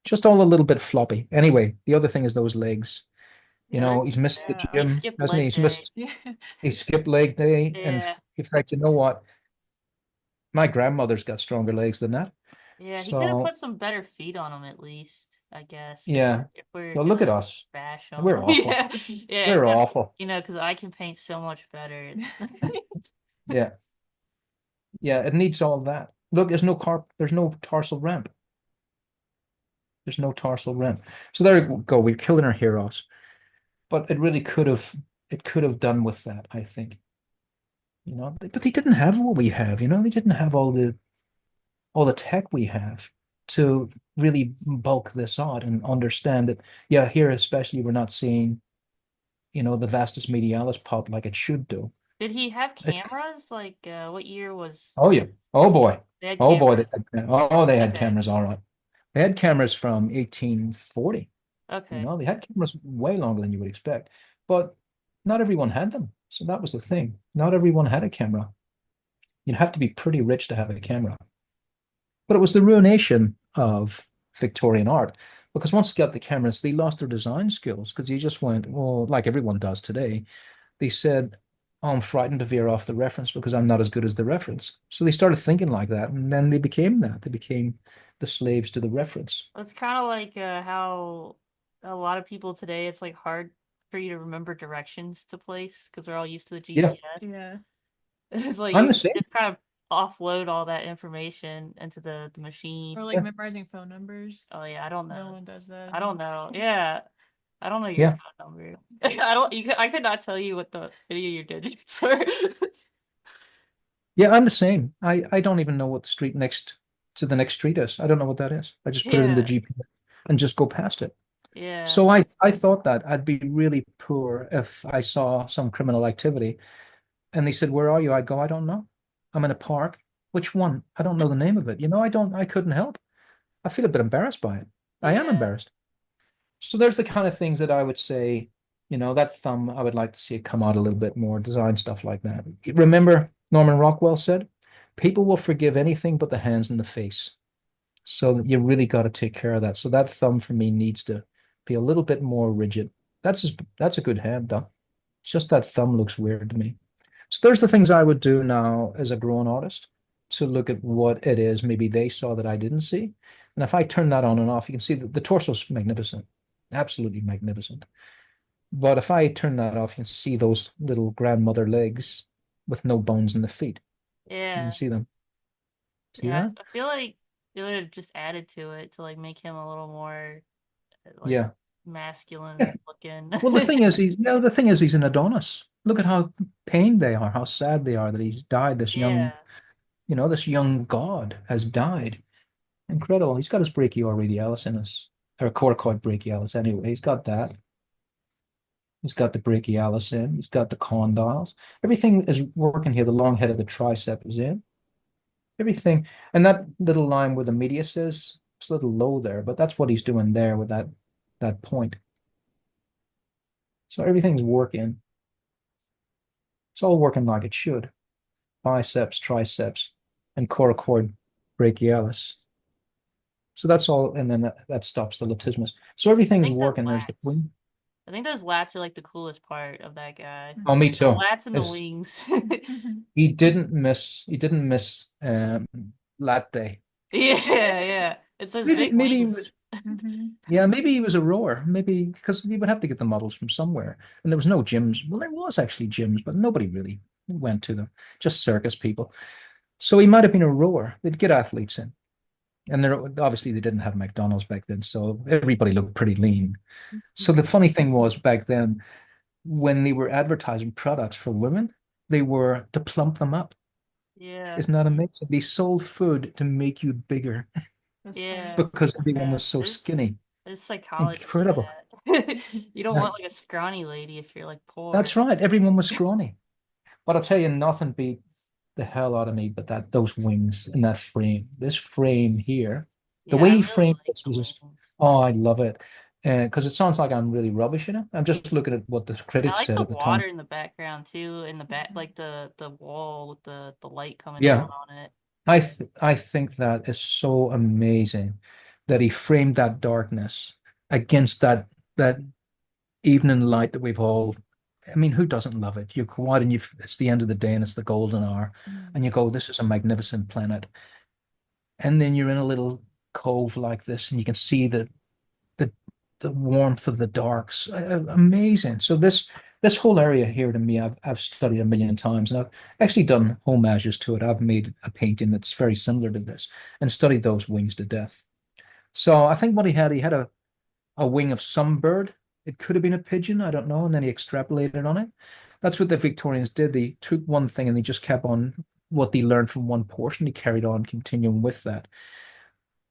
Just all a little bit floppy. Anyway, the other thing is those legs. You Yeah, know, he's missed the Yeah. he gym, skipped hasn't he? leg He's day. missed, Yeah. he skipped leg day. And Yeah. in fact, you know what? My grandmother's got stronger legs than that. Yeah, he could have So, put some better feet on him at least, I guess. yeah. If we're Well, look at gonna us. bash him. We're awful. Yeah. Yeah, We're except, awful. because I can paint so much better. Yeah. Yeah, it needs all of that. Look, there's no tarsal ramp. There's no tarsal ramp. So there we go. We're killing our heroes. But it could have done with that, I think. But they didn't have what we have, they didn't have all the tech we have to really bulk this out and understand that, yeah, here especially we're not seeing, the vastus medialis pop like it should do. Did he have It- cameras? Like, what year was oh yeah. Oh boy. they had Oh boy, cameras? they had Okay. cameras, all right. They had cameras from 1840. Okay. They had cameras way longer than you would expect, but not everyone had them. So that was the thing. Not everyone had a camera. You'd have to be pretty rich to have a camera. But it was the ruination of Victorian art because once they got the cameras, they lost their design skills because you just went, well, like everyone does today. They said, oh, I'm frightened to veer off the reference because I'm not as good as the reference. So they started thinking like that, and then they became that. They became the slaves to the reference. It's kind of like how a lot of people today, it's like hard for you to remember directions to place because we're all used to the Yeah. GPS. Yeah. It's like I'm you the same. just kind of offload all that information into the machine. Or like Yeah. memorizing phone numbers. Oh yeah, I don't No know. one does that. I don't know. Yeah. I don't know your Yeah. phone number. I could not tell you what any of your digits were. Yeah, I'm the same. I don't even know what the street next to the next street is. I don't know what that is. I just put it in the Yeah. GPS and just go past it. Yeah. So I thought that I'd be really poor if I saw some criminal activity and they said, "Where are you?" I'd go, "I don't know. I'm in a park." Which one? I don't know the name of it. I couldn't help. I feel a bit embarrassed by it. I am Yeah. embarrassed. So there's the kind of things that I would say, that thumb, I would like to see it come out a little bit more, design stuff like that. Remember, Norman Rockwell said, people will forgive anything but the hands and the face. So you really got to take care of that. So that thumb for me needs to be a little bit more rigid. That's a good hand, though. It's just that thumb looks weird to me. So there's the things I would do now as a grown artist to look at what it is maybe they saw that I didn't see. And if I turn that on and off, you can see that the torso's magnificent, absolutely magnificent. But if I turn that off, you can see those little grandmother legs with no bones in the feet. You Yeah. can see them. See Yeah, that? I feel like they would have just added to it to like make him a little more like Yeah. masculine looking. Well, the thing is, the thing is, he's an Adonis. Look at how pained they are, how sad they are that he's died. Yeah. This young god has died. Incredible. He's got his brachial radialis in his, or coracoid brachialis anyway. He's got that. He's got the brachialis in. He's got the condyles. Everything is working here. The long head of the tricep is in. Everything. And that little line where the medius is, it's a little low there, but that's what he's doing there with that point. So everything's working. It's all working like it should. Biceps, triceps, and coracoid brachialis. So that's all, and then that stops the latissimus. So I everything's think the working. There's the lats. wing. I think those lats are like the coolest part of that guy. Oh, me The too. lats and the It's, wings. he didn't miss lat day. Yeah, yeah. It's those Maybe big maybe he wings. was yeah, maybe he was a rower. Maybe because he would have to get the models from somewhere. And there was no gyms. Well, there was actually gyms, but nobody really went to them. Just circus people. So he might have been a rower. They'd get athletes in. And there obviously they didn't have McDonald's back then, so everybody looked pretty lean. So the funny thing was back then, when they were advertising products for women, they were to plump them up. Yeah, Isn't that amazing? They sold food to make you bigger That's yeah, funny. because everyone yeah. was so skinny. There's psychology to Incredible. that. You don't Yeah, want like a scrawny lady if you're like poor. that's right. Everyone was scrawny. But I'll tell you, nothing beat the hell out of me but those wings and that frame. This frame here, the Yeah, way I he really framed like this the was just, wings. oh, I love it. Because it sounds like I'm really rubbish in it. I'm just looking at what the I critics like said the at the time. water in the background too, in the back, like the wall with the light coming Yeah, down on it. I think that is so amazing that he framed that darkness against that evening light that we've all. I mean, who doesn't love it? You go out and it's the end of the day and it's the golden hour, and you go, "This is a magnificent planet." And then you're in a little cove like this, and you can see the the warmth of the darks. Amazing. So this whole area here to me, I've studied a million times, and I've actually done homages to it. I've made a painting that's very similar to this, and studied those wings to death. So I think what he had a wing of some bird. It could have been a pigeon, I don't know, and then he extrapolated on it. That's what the Victorians did. They took one thing and they just kept on what they learned from one portion. They carried on continuing with that.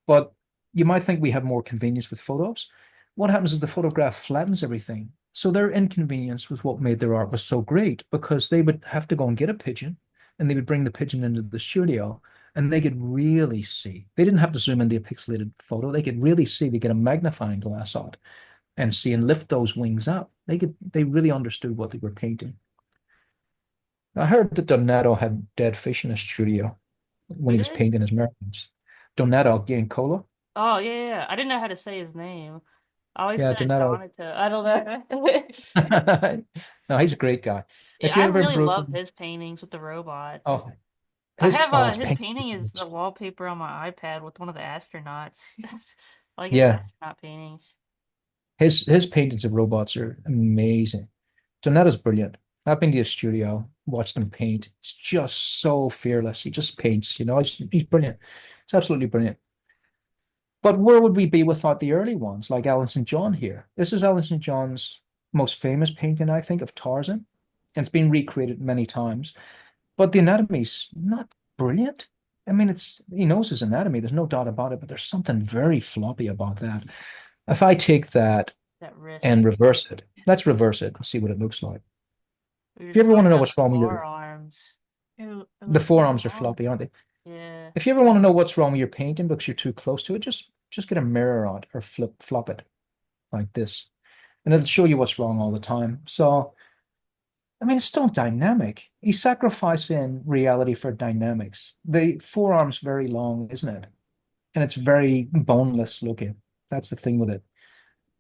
But you might think we have more convenience with photos. What happens is the photograph flattens everything. So their inconvenience was what made their art was so great because they would have to go and get a pigeon and they would bring the pigeon into the studio and they could really see. They didn't have to zoom into a pixelated photo. They could really see. They get a magnifying glass out and see and lift those wings up. They really understood what they were painting. I heard that Donato had dead fish in his studio when Who he was did? painting his mirrors. Donato Giancola. Oh yeah, yeah, yeah. I didn't know how to say his name. I always Yeah, said Donato. Donato. I don't know. No, he's a great guy. Yeah, If you I ever really love broken, his paings with the robots. oh, I have his his paint. painting is a wallpaper on my iPad with one of the astronauts. I like his Yeah, astronaut paintings. his paintings of robots are amazing. Donato's brilliant. I've been to his studio, watched him paint. It's just so fearless. He just paints, he's brilliant. It's absolutely brilliant. But where would we be without the early ones, like Alan St. John here? This is Alan St. John's most famous painting, I think, of Tarzan. And it's been recreated many times. But the anatomy's not brilliant. I mean, he knows his anatomy, there's no doubt about it, but there's something very floppy about that. If I take that That wrist. and reverse it, let's reverse it and see what it looks like. We were If you just ever want talking to know about what's the wrong with forearms. It the looks so forearms are long. floppy, aren't they? Yeah. If you ever want to know what's wrong with your painting because you're too close to it, just get a mirror out or flop it like this, and it'll show you what's wrong all the time. So, I mean, it's still dynamic. He's sacrificing reality for dynamics. The forearm's very long, isn't it? And it's very boneless looking. That's the thing with it.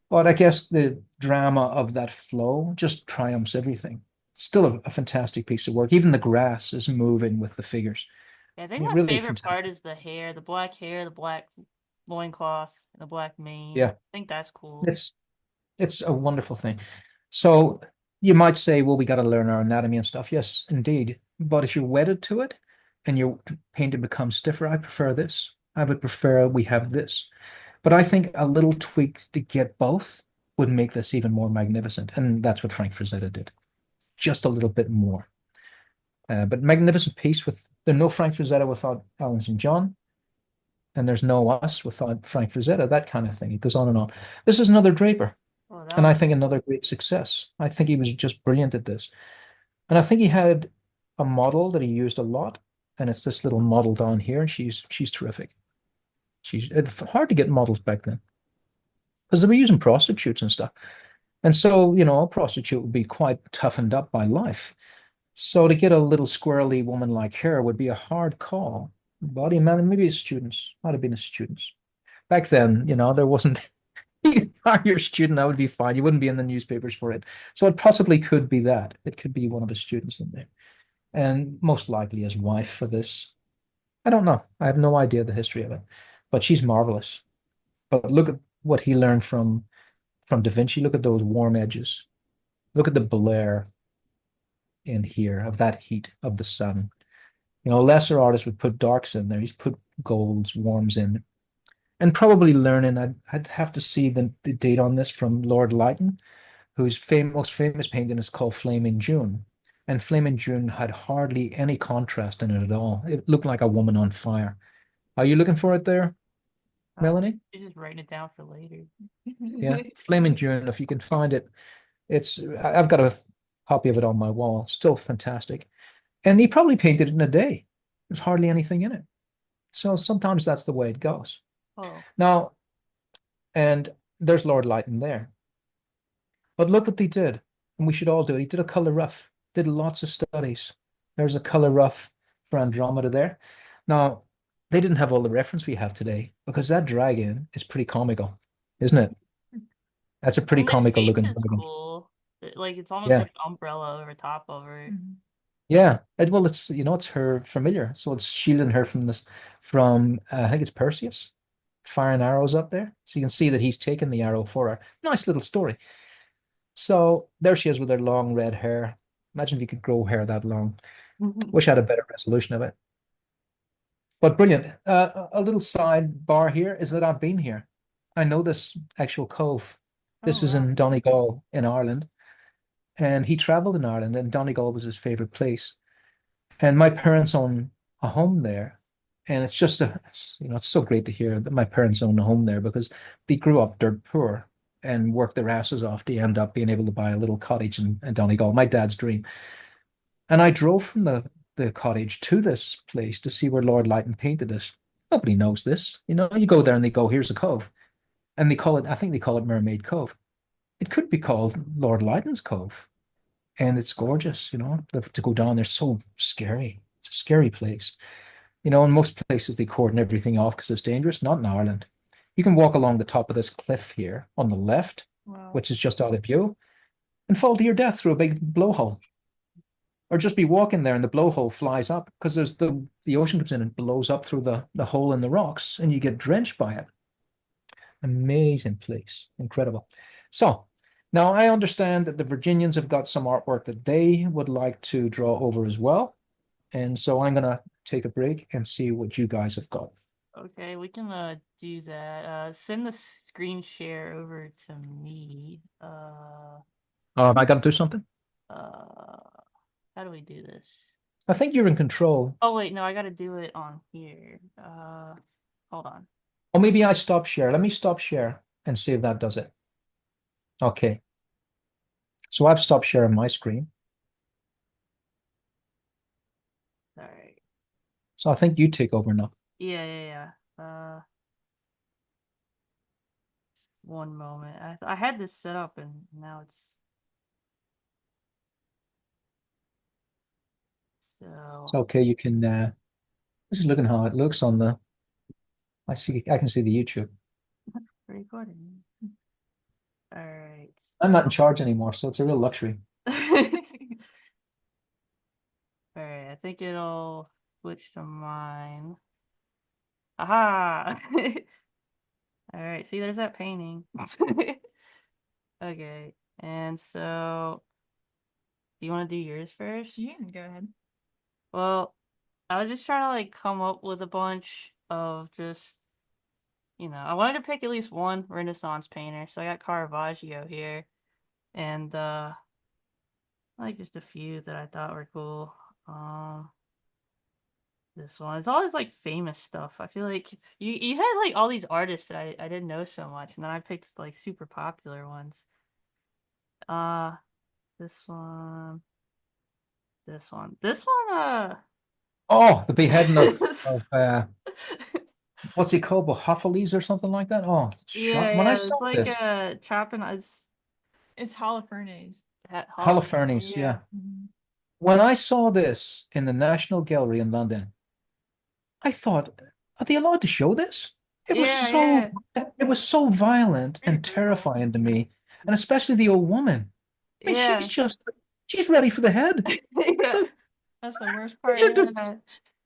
But I guess the drama of that flow just triumphs everything. Still a fantastic piece of work. Even the grass is moving with the figures. Yeah, I I think mean, my really favorite part fantastic. is the black loincloth, and the black mane. Yeah, I think that's cool. it's a wonderful thing. So you might say, well, we got to learn our anatomy and stuff. Yes, indeed. But if you're wedded to it, and your painting becomes stiffer. I prefer this. I would prefer we have this. But I think a little tweak to get both would make this even more magnificent. And that's what Frank Frazetta did. Just a little bit more. But magnificent piece with there's no Frank Frazetta without Alan St. John, and there's no us without Frank Frazetta, that kind of thing. It goes on and on. This is another Draper, Oh, and I that think another great success. I think he was just brilliant at this. And I think he had a model that he used a lot, and it's this little model down here, and she's terrific. It's hard to get models back then because they were using prostitutes and stuff. And so, a prostitute would be quite toughened up by life. So to get a little squirrely woman like her would be a hard call. Body man, maybe a students, might have been a students. Back then, there wasn't you are your student, that would be fine. You wouldn't be in the newspapers for it. So it possibly could be that. It could be one of his students in there. And most likely his wife for this. I don't know. I have no idea the history of it. But she's marvelous. But look at what he learned from Da Vinci. Look at those warm edges. Look at the blur in here of that heat of the sun. Lesser artists would put darks in there. He's put golds, warms in. And probably learning, I'd have to see the date on this from Lord Lytton, whose most famous painting is called Flaming June. And Flaming June had hardly any contrast in it at all. It looked like a woman on fire. Are you looking for it there, Melanie? you're just writing it down for later. Yeah, Flaming June, if you can find it. I've got a copy of it on my wall. Still fantastic. And he probably painted it in a day. There's hardly anything in it. So sometimes that's the way it goes. Oh, Now, and there's Lord Lytton there. But look what he did, and we should all do it. He did a color rough, did lots of studies. There's a color rough for Andromeda there. Now, they didn't have all the reference we have today because that dragon is pretty comical, isn't it? That's a pretty this comical painting looking is dragon. cool. Like it's almost Yeah. like an umbrella over top of her. Mhm. Yeah. Well, it's her familiar. So it's shielding her from I think it's Perseus firing arrows up there. So you can see that he's taken the arrow for her. Nice little story. So there she is with her long red hair. Imagine if you could grow hair that long. Wish I had a better resolution of it. But brilliant. A little sidebar here is that I've been here. I know this actual cove. This Oh, is wow. in Donegal in Ireland. And he traveled in Ireland, and Donegal was his favorite place. And my parents own a home there. And it's so great to hear that my parents own a home there because they grew up dirt poor and worked their asses off to end up being able to buy a little cottage in Donegal, my dad's dream. And I drove from the cottage to this place to see where Lord Lytton painted this. Nobody knows this. You go there and they go, here's a cove. And I think they call it Mermaid Cove. It could be called Lord Lytton's Cove. And it's gorgeous, to go down there. So scary. It's a scary place. In most places they cordon everything off because it's dangerous. Not in Ireland. You can walk along the top of this cliff here on the left, Wow. which is just out of view, and fall to your death through a big blowhole. Or just be walking there and the blowhole flies up because there's the ocean comes in and blows up through the hole in the rocks and you get drenched by it. Amazing place. Incredible. So now I understand that the Virginians have got some artwork that they would like to draw over as well. And so I'm gonna take a break and see what you guys have got. Okay, we can do that. Send the screen share over to me. Have I got to do something? How do we do this? I think you're in control. Oh wait, no, I gotta do it on here. Hold on. Or maybe I stop share. Let me stop share and see if that does it. Okay. So I've stopped sharing my screen. All right. So I think you take over now. Yeah. One moment. I had this set up and now it's It's okay. You can this is looking how it looks on the I can see the YouTube. recording. All right. I'm not in charge anymore, so it's a real luxury. All right, I think it'll switch to mine. Aha! All right, see, there's that painting. Okay, and so, do you want to do yours first? You can go ahead. Well, I was just trying to like come up with a bunch of just, I wanted to pick at least one Renaissance painter. So I got Caravaggio here, and like just a few that I thought were cool. Um, this one. It's all this like famous stuff. I feel like you had like all these artists that I didn't know so much, and then I picked like super popular ones. Uh, this one, this one. Oh, the beheading This- of what's he called, Bohophiles or something like that. Oh, yeah, shock! When I yeah. saw It's like this, chopping. It's It's Holofernes. at Holofernes, Yeah. yeah. When I saw this in the National Gallery in London, I thought, are they allowed to show this? Yeah, yeah. It was so violent Pretty and brutal. terrifying to me, and especially the old woman. I mean, Yeah. she's ready for the head. Yeah. Look, That's the worst part. Yeah.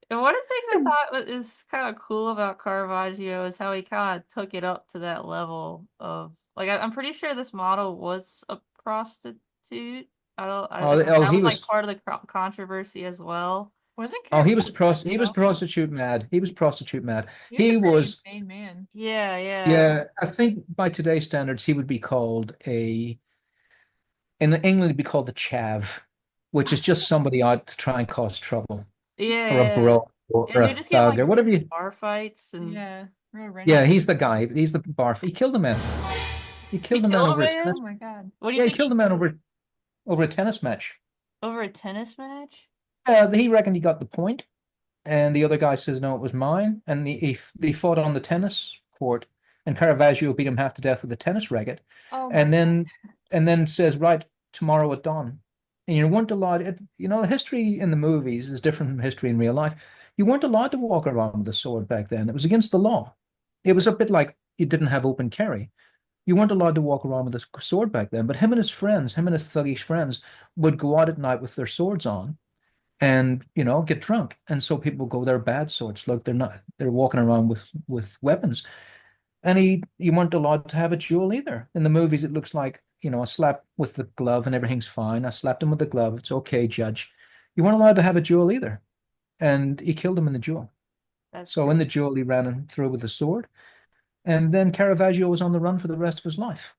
And one of the things I thought is kind of cool about Caravaggio is how he kind of took it up to that level of like I'm pretty sure this model was a prostitute. Oh, that was like part of the controversy as well. Wasn't he was prostitute mad. He was prostitute mad. He was a He pretty was, insane man. Yeah, yeah. yeah, I think by today's standards, he would be called in England, he'd be called a chav, which is just somebody out to try and cause trouble, Yeah, or a yeah. bro, or And a you just get thug, like or whatever you. bar fights and Yeah, real Yeah, renegade. he's the guy. He's the bar. He killed a man. He he killed a man killed a over a tennis. Oh man. my god. What do you Yeah, he think killed a man over a tennis match. over a tennis match? He reckoned he got the point, and the other guy says no, it was mine. And they fought on the tennis court, and Caravaggio beat him half to death with a tennis racket, Oh my and then says, right, tomorrow at dawn. And you weren't allowed. History in the movies is different from history in real life. You weren't allowed to walk around with a sword back then. It was against the law. It was a bit like you didn't have open carry. You weren't allowed to walk around with a sword back then, but him and his thuggish friends would go out at night with their swords on and get drunk. And so people go, they're bad swords. Look, they're walking around with weapons. And you weren't allowed to have a duel either. In the movies, it looks like, a slap with the glove and everything's fine. I slapped him with the glove. It's okay, judge. You weren't allowed to have a duel either. And he killed him in the duel. That's So in the duel, he ran him through with a sword. And then Caravaggio was on the run for the rest of his life.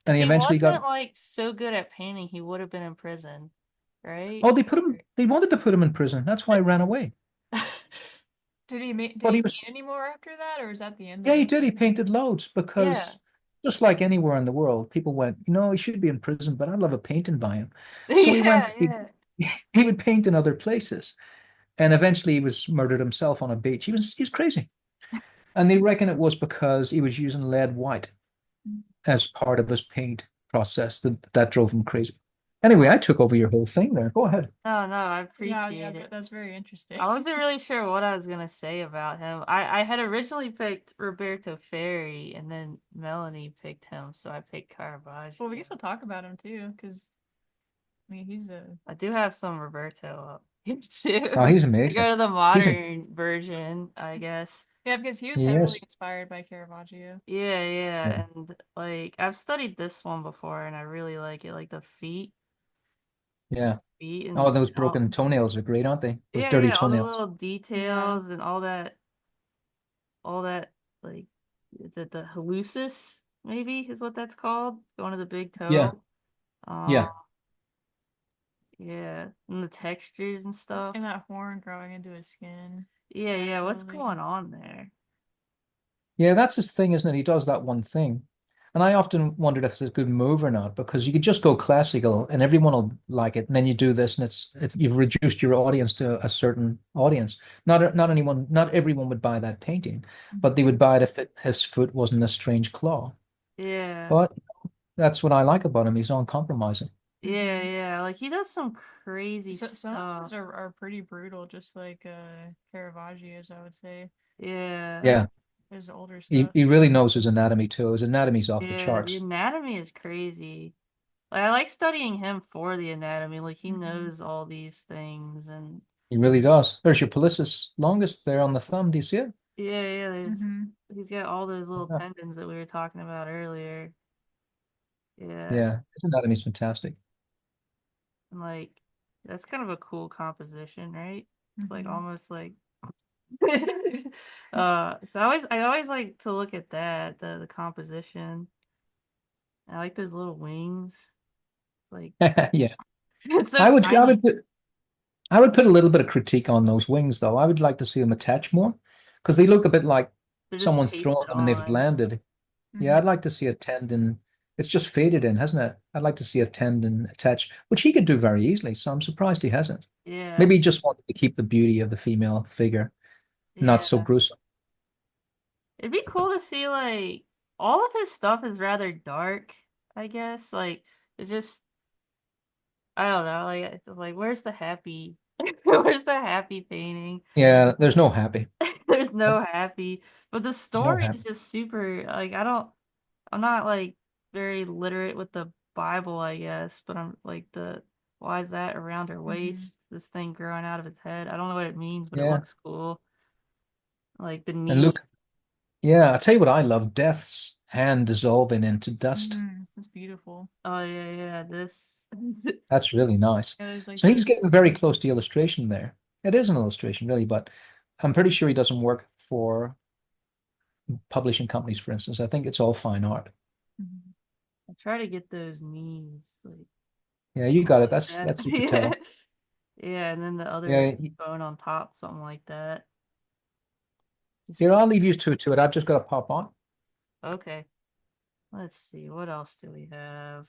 if And he he eventually wasn't got, like so good at painting, he would have been in prison, right? oh, they wanted to put him in prison. That's why he ran away. Did But he he paint was, anymore after that, or is that the end yeah, of he it? did. He painted loads Yeah. because just like anywhere in the world, people went, he should be in prison, but I'd love a painting by him. So he Yeah, went, yeah. he would paint in other places. And eventually he was murdered himself on a beach. He was crazy. And they reckon it was because he was using lead white as part of his paint process that drove him crazy. Anyway, I took over your whole thing there. Go ahead. No, no, I Yeah, appreciate it. that's very interesting. I wasn't really sure what I was gonna say about him. I had originally picked Roberto Ferri, and then Melanie picked him, so I picked Caravaggio. Well, we can still talk about him too, because I mean he's a I do have some Roberto up here too. Oh, he's To amazing. go to the He's a, modern version, I guess. yeah, because he was he heavily is. inspired by Caravaggio. Yeah, Yeah. yeah, and like I've studied this one before, and I really like it. Like the Yeah. feet, Oh, and those all, broken toenails are great, aren't they? Those yeah, dirty yeah, all the toenails. little Yeah. details and all that, like the hallucis maybe is what that's called, going to the big Yeah. toe. Uh, Yeah. yeah, and the textures and stuff. And that horn growing into his skin. Yeah, yeah, what's Absolutely. going on there? Yeah, that's his thing, isn't it? He does that one thing. And I often wondered if it's a good move or not, because you could just go classical and everyone will like it. And then you do this and you've reduced your audience to a certain audience. Not everyone would buy that painting, but they would buy it if his foot wasn't a strange claw. Yeah, But that's what I like about him. He's uncompromising. yeah, yeah. Like he does some crazy So, some of stuff. those are pretty brutal, just like Caravaggio's, I would say. Yeah, Yeah. His older He, stuff. he really knows his anatomy too. His anatomy's off the yeah. The charts. anatomy is crazy. Like, I like studying him for the anatomy. Like he Mhm. knows all these things, and He really does. There's your pollicis longus there on the thumb. Do you see it? yeah, yeah. Mm-hmm. He's got all those little Yeah. tendons that we were talking about earlier. Yeah, Yeah. His anatomy's fantastic. and like that's kind of a cool composition, right? It's like Mhm. almost like so I always like to look at that, the composition. I like those little wings. Like Yeah. it's so I tiny. would put a little bit of critique on those wings though. I would like to see them attach more because they look a bit like They're just someone's thrown pasted them and they've on. landed. Yeah, I'd like to see a tendon. It's just faded in, hasn't it? I'd like to see a tendon attached, which he could do very easily. So I'm surprised he hasn't. Yeah, Maybe he just wanted to keep the beauty of the female figure, not so yeah. gruesome. It'd be cool to see like all of his stuff is rather dark, I guess. Like it's just I don't know, like it's just like where's the happy where's the happy painting? Yeah, there's no happy. There's no happy. But the There's no story is happy. just super like I'm not like very literate with the Bible, I guess, but I'm like the why is that around her Mhm. waist? This thing growing out of its head. I don't know what it means, but it Yeah. looks cool. Like the And knee. look, yeah, I tell you what I love, Death's hand dissolving into dust. That's beautiful. Oh yeah, yeah, this That's really nice. Yeah, there's like So the he's getting very close to illustration there. It is an illustration, really, but I'm pretty sure he doesn't work for publishing companies, for instance. I think it's all fine art. Mhm. I try to get those knees like Yeah, you got it. that. That's your Yeah. patella. Yeah, and then the other Yeah, bone on top, something like that. It's here, pretty I'll leave you to it. I've just got to pop on. okay. Let's see, what else do we have?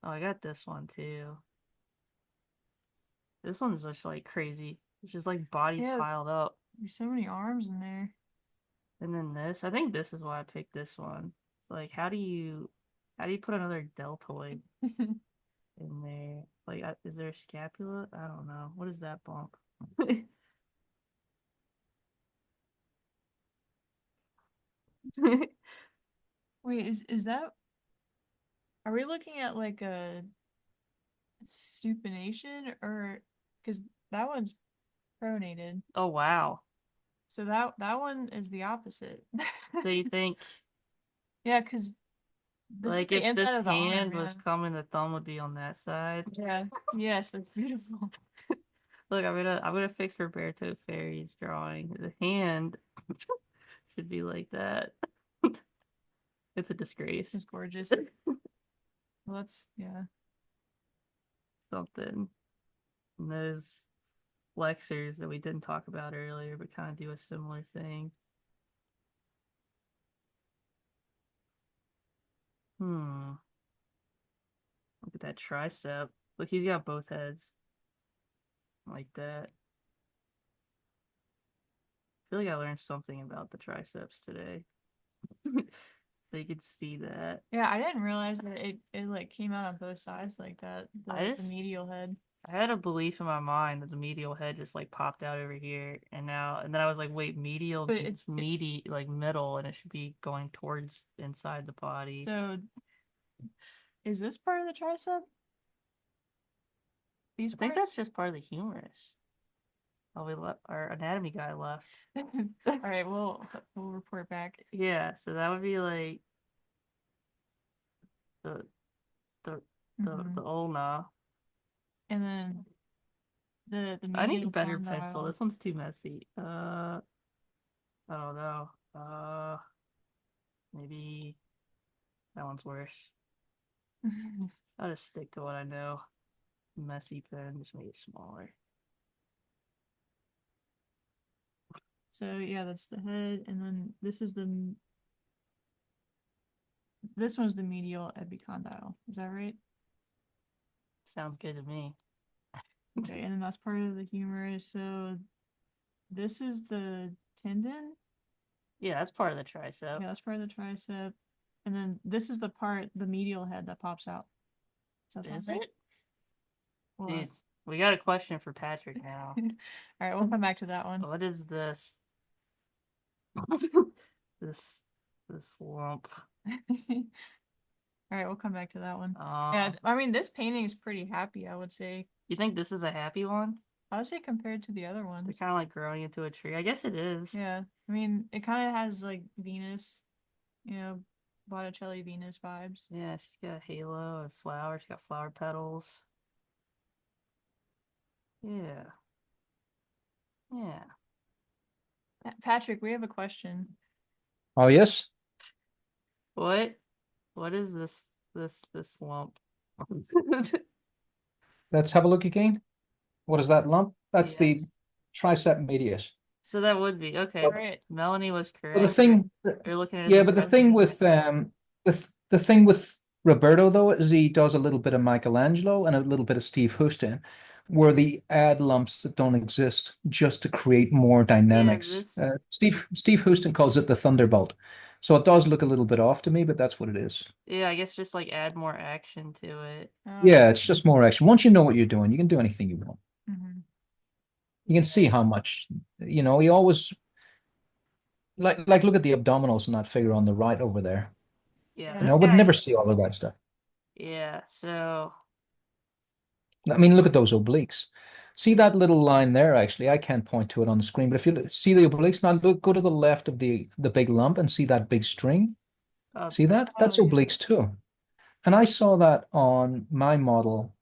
Oh, I got this one too. This one's just like crazy. It's just like bodies Yeah, piled up. there's so many arms in there. And then this, I think this is why I picked this one. It's like, how do you put another deltoid in there? Like, is there a scapula? I don't know. What is that bump? Wait, is that are we looking at like a supination or because that one's pronated. Oh wow. So that one is the opposite. So you think Yeah, because this is like the if inside this of the arm, hand yeah. was coming, the thumb would be on that side? Yeah. Yes, that's beautiful. Look, I'm gonna fix Roberto Ferri's drawing. The hand should be like that. It's a disgrace. It's gorgeous. Well, that's yeah. Something. And those flexors that we didn't talk about earlier, but kind of do a similar thing. Hmm. Look at that tricep. Look, he's got both heads. Like that. I feel like I learned something about the triceps today. So you could see that. Yeah, I didn't realize that it like came out on both sides like that. I The just medial head. I had a belief in my mind that the medial head just like popped out over here, and then I was like, wait, medial But means meaty, like middle, and it should be going towards inside the body. so is this part of the tricep? These I think parts? that's just part of the humerus. Oh, our anatomy guy left. All right, we'll report back. Yeah, so that would be like the the the Mhm. ulna. And then the I need a medial better pencil. condyle. This one's too messy. I don't know. Maybe that one's worse. I'll just stick to what I know. Messy pen, just make it smaller. So yeah, that's the head, and then this one's the medial epicondyle. Is that right? Sounds good to me. Okay, and then that's part of the humerus. So this is the tendon. Yeah, that's part of the tricep. Yeah, that's part of the tricep. And then this is the part, the medial head that pops out. Does that Is sound right? it? Well, Dude, we got a question for Patrick now. all right, we'll come back to that one. What is this? this this lump. All right, we'll come back to that one. Yeah, I mean, this painting is pretty happy, I would say. You think this is a happy one? I would say compared to the other They're ones. kind of like growing into a tree. I guess it is. Yeah, I mean, it kind of has like Venus, you know, Botticelli Venus vibes. Yeah, she's got a halo, a flower. She's got flower petals. Yeah. Yeah. Patrick, we have a question. Oh, yes. What? What is this lump? Let's have a look again. What is that lump? That's the Yes. tricep medius. So that would be okay. Right. Melanie was But the correct. thing, You're looking at his yeah, but the thing intestines. with the thing with Roberto though is he does a little bit of Michelangelo and a little bit of Steve Houston, where they add lumps that don't exist just to create more Yeah, dynamics. this. Steve Houston calls it the Thunderbolt, so it does look a little bit off to me, but that's what it is. Yeah, I guess just like add more action to it. Yeah, it's just more action. Once you know what you're doing, you can do anything you want. Mhm. You can see how much, he always like look at the abdominals in that figure on the right over there. Yeah, Yeah, this Would guy. never see all of that stuff. Yeah, so I mean, look at those obliques. See that little line there, actually. I can't point to it on the screen, but if you see the obliques, now go to the left of the big lump and see that big string. See this. that? Oh That's yeah. obliques too. And I saw that on my model,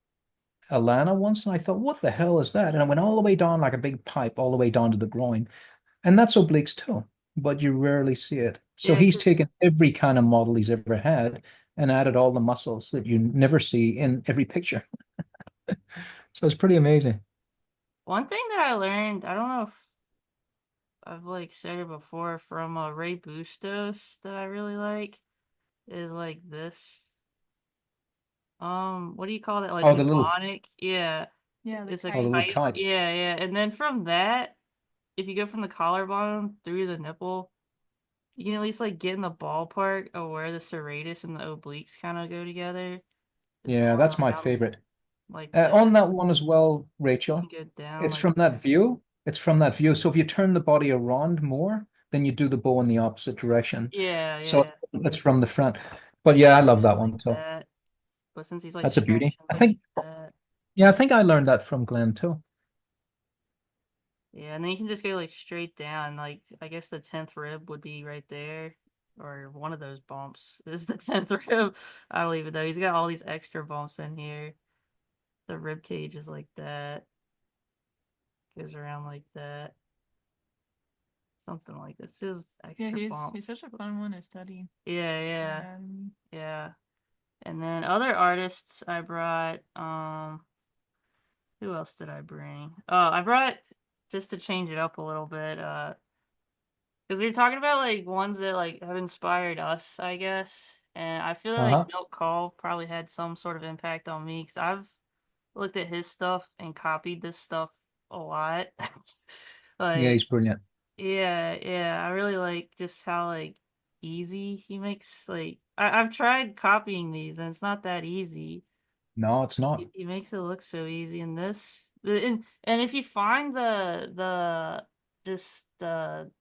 Alana, once, and I thought, what the hell is that? And I went all the way down like a big pipe, all the way down to the groin. And that's obliques too, but you rarely see it. So Yeah, he's taken every kind of model he's ever had and added all the muscles that you never see in every picture. So it's pretty amazing. one thing that I learned, I don't know if I've like said it before from Ray Bustos that I really like is like this. What do you call that? Like Oh, the little mnemonic? Yeah, Yeah, the it's a oh, the kite. little kite. kite. Yeah, yeah. And then from that, if you go from the collarbone through the nipple, you can at least like get in the ballpark of where the serratus and the obliques kind of go together. Just Yeah, going that's my around favorite. like that. On that one as well, You Rachel, can go down it's like from that view. It's from that view. So if you turn the body around more, then you do the bow in the opposite direction. yeah, So yeah, it's from the front. But yeah, I love that one. So that. But since he's like that's a beauty. stretching like that. Yeah, I think I learned that from Glenn too. Yeah, and then you can just go like straight down. Like I guess the 10th rib would be right there, or one of those bumps is the 10th rib. I don't even know. He's got all these extra bumps in here. The rib cage is like that. Goes around like that. Something like this. Is Yeah, extra he's bumps. such a fun one to study. Yeah, yeah, And yeah. And then other artists I brought. Who else did I bring? Oh, I brought just to change it up a little bit. Because we were talking about like ones that like have inspired us, I guess. And I feel like Uh-huh. Milt Call probably had some sort of impact on me because I've looked at his stuff and copied this stuff a lot. Yeah, Like, he's brilliant. yeah, yeah, I really like just how like easy he makes like I've tried copying these and it's not that easy. No, it's not. He makes it look so easy in this. And if you find the just the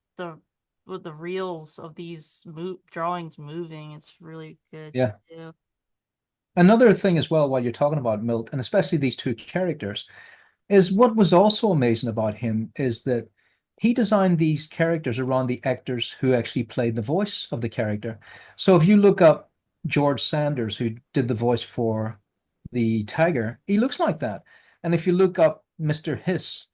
with the reels of these drawings moving, it's really good Yeah. too. Another thing as well, while you're talking about Milt, and especially these two characters, is what was also amazing about him is that he designed these characters around the actors who actually played the voice of the character. So if you look up George Sanders, who did the voice for the tiger, he looks like that. And if you look up Mr. Hiss,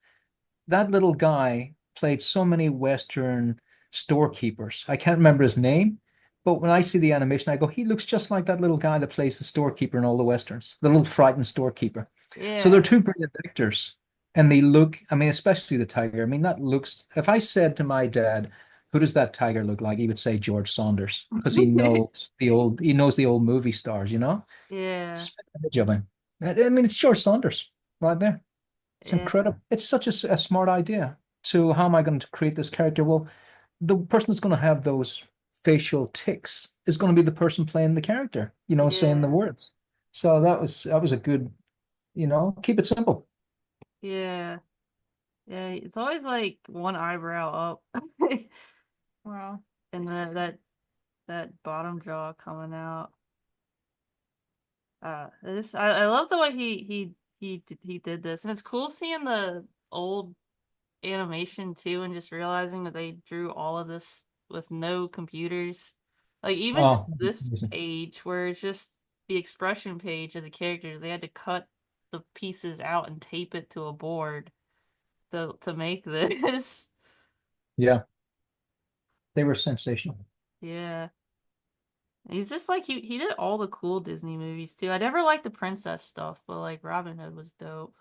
that little guy played so many Western storekeepers. I can't remember his name, but when I see the animation, I go, he looks just like that little guy that plays the storekeeper in all the Westerns, the little frightened storekeeper. So they're Yeah, two brilliant actors. And they look, I mean, especially the tiger. I mean, that looks, if I said to my dad, who does that tiger look like? He would say George Saunders because he knows the old movie stars, you know? yeah, Spit image of him. I mean, it's George Saunders right there. It's yeah, incredible. It's such a smart idea. So how am I going to create this character? Well, the person that's going to have those facial tics is going to be the person playing the character, saying the yeah, words. So that was a good, keep it simple. yeah, yeah. It's always like one eyebrow up, wow. and that bottom jaw coming out. I love the way he did this, and it's cool seeing the old animation too, and just realizing that they drew all of this with no computers. Like even Oh, just this amazing. page, where it's just the expression page of the characters, they had to cut the pieces out and tape it to a board to make this. Yeah, they were sensational. Yeah. He's just like he did all the cool Disney movies too. I never liked the princess stuff, but like Robin Hood was dope.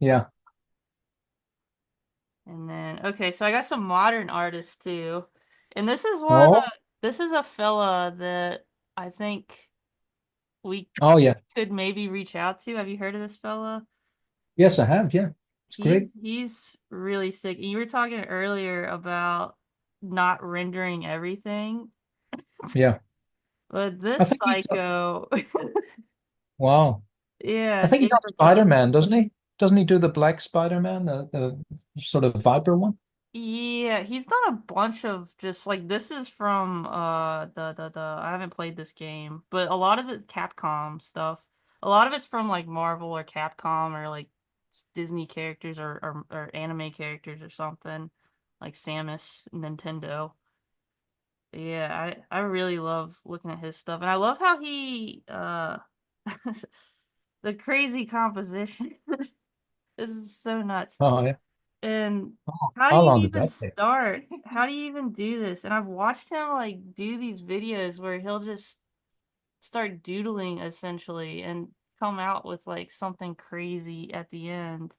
Yeah. And then okay, so I got some modern artists too. And this is one Oh, this is a fella that I think we oh yeah. could maybe reach out to. Have you heard of this fella? Yes, I have. Yeah, it's great. He's really sick. You were talking earlier about not rendering everything, Yeah, but I this think psycho, wow. I yeah, think he Dave does Raposa. Spider-Man, doesn't he? Doesn't he do the Black Spider-Man, the sort of Viper one? Yeah, he's done a bunch of just like this is from the I haven't played this game, but a lot of the Capcom stuff, a lot of it's from like Marvel or Capcom or like Disney characters or anime characters or something, like Samus, Nintendo. Yeah, I really love looking at his stuff, and I love how he the crazy composition. This is so nuts. Oh yeah. And Oh, how do how you long did even that take? start? How do you even do this? And I've watched him like do these videos where he'll just start doodling essentially and come out with like something crazy at the end.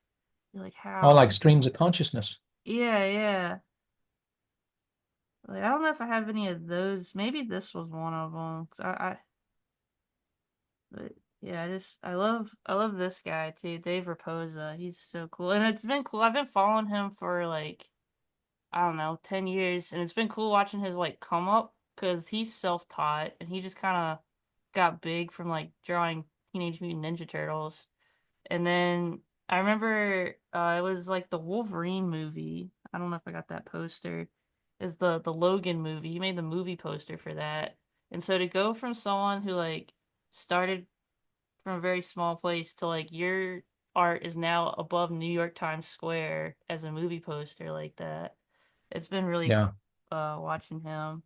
You're like, Oh, how? like streams of consciousness. Yeah, yeah. Like I don't know if I have any of those. Maybe this was one of them. 'Cause but yeah, I love this guy too, Dave Raposa. He's so cool, and it's been cool. I've been following him for like I don't know, 10 years. And it's been cool watching his like come up because he's self-taught and he just kind of got big from like drawing Teenage Mutant Ninja Turtles. And then I remember it was like the Wolverine movie. I don't know if I got that poster. Is the Logan movie. He made the movie poster for that. And so to go from someone who like started from a very small place to like your art is now above New York Times Square as a movie poster like that. It's been really Yeah, cool watching him.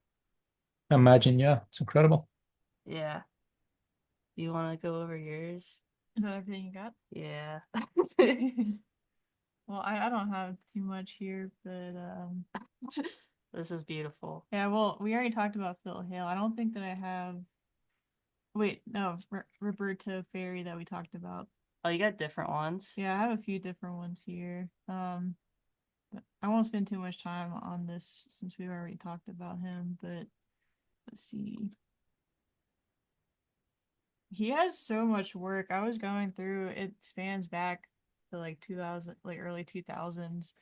imagine. Yeah, it's incredible. Yeah. Do you want to go over yours? Is that everything you got? Yeah. Well, I don't have too much here, but This is beautiful. yeah, well, we already talked about Phil Hale. I don't think that I have. Wait, no, Roberto Ferry that we talked about. Oh, you got different ones? Yeah, I have a few different ones here. But I won't spend too much time on this since we've already talked about him, but let's see. He has so much work. I was going through it spans back to like 2000, like early 2000s,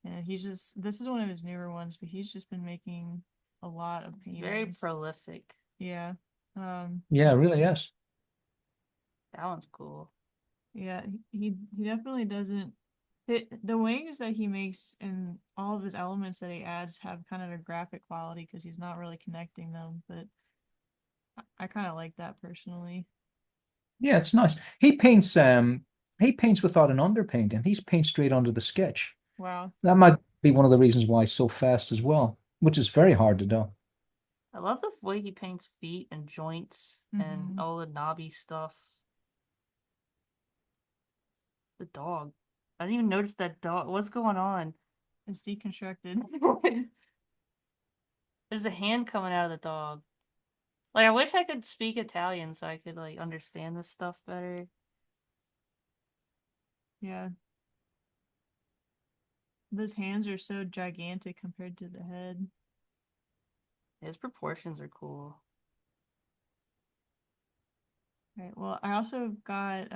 and he's just this is one of his newer ones, but he's just been making a lot of Very paintings. prolific. Yeah. Yeah, it really is. That one's cool. Yeah, he definitely doesn't the wings that he makes and all of his elements that he adds have kind of a graphic quality because he's not really connecting them, but I kind of like that personally. Yeah, it's nice. He paints without an underpainting. He's paint straight under the sketch. Wow. That might be one of the reasons why he's so fast as well, which is very hard to do. I love the way he paints feet and joints and Mm-hmm. all the knobby stuff. The dog. I didn't even notice that dog. What's going on? It's deconstructed. There's a hand coming out of the dog. Like I wish I could speak Italian so I could like understand this stuff better. Yeah. Those hands are so gigantic compared to the head. His proportions are cool. Right. Well, I also got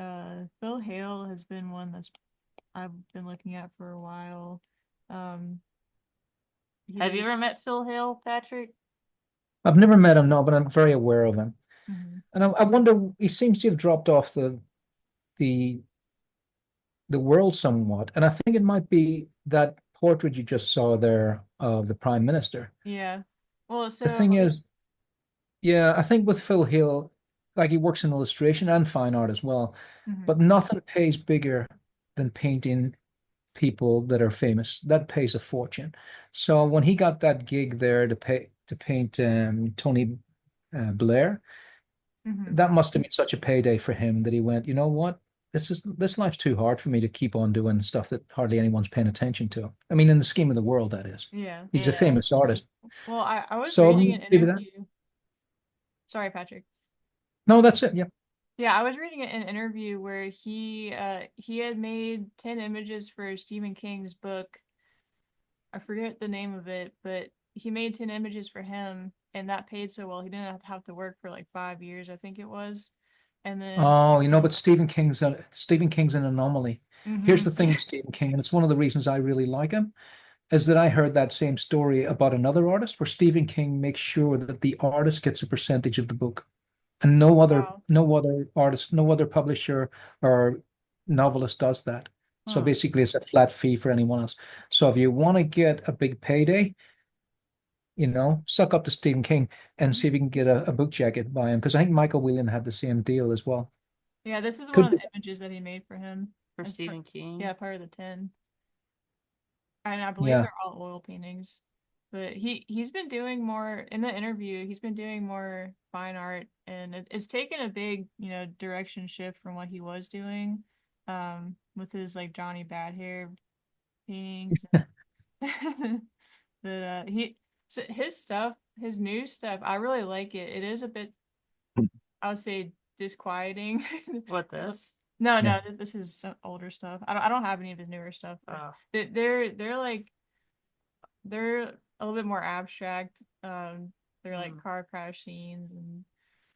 Phil Hale has been one that's I've been looking at for a while. Um Have you he ever met Phil Hale, Patrick? I've never met him, no, but I'm very aware of him. mhm. And I wonder, he seems to have dropped off the the world somewhat. And I think it might be that portrait you just saw there of the Prime Minister. Yeah. Well, The so thing is, yeah, I think with Phil Hill, like he works in illustration and fine art as well, mhm. but nothing pays bigger than painting people that are famous. That pays a fortune. So when he got that gig there to paint Tony Blair, Mhm. that must have been such a payday for him that he went, you know what? this life's too hard for me to keep on doing stuff that hardly anyone's paying attention to. I mean, in the scheme of the world, that is. Yeah. He's a Yeah. famous artist. Well, I was So reading an maybe that. interview. Sorry, Patrick. No, that's it. Yeah. Yeah, I was reading an interview where he had made 10 images for Stephen King's book. I forget the name of it, but he made 10 images for him, and that paid so well he didn't have to work for like 5 years, I think it was. And then Oh, but Stephen King's an anomaly. Here's the mhm. thing with Stephen King, and it's one of the reasons I really like him, is that I heard that same story about another artist where Stephen King makes sure that the artist gets a percentage of the book. And Wow. no other artist, no other publisher or novelist does that. So Hmm. basically it's a flat fee for anyone else. So if you want to get a big payday, suck up to Stephen King and see if you can get a book jacket by him. Because I think Michael Whelan had the same deal as well. Yeah, this is one Could of be. the images that he made for him For as Stephen King. yeah, part of the 10. And I believe Yeah. they're all oil paintings. But he's been doing more in the interview, he's been doing more fine art, and it's taken a big, direction shift from what he was doing with his like Johnny Bad Hair paintings. But his stuff, his new stuff, I really like it. It is a bit, I would say, disquieting. What this? No, Yeah. no, this is some older stuff. I don't have any of his newer stuff, but Oh. they're like they're a little bit more abstract. They're like Hmm. car crash scenes and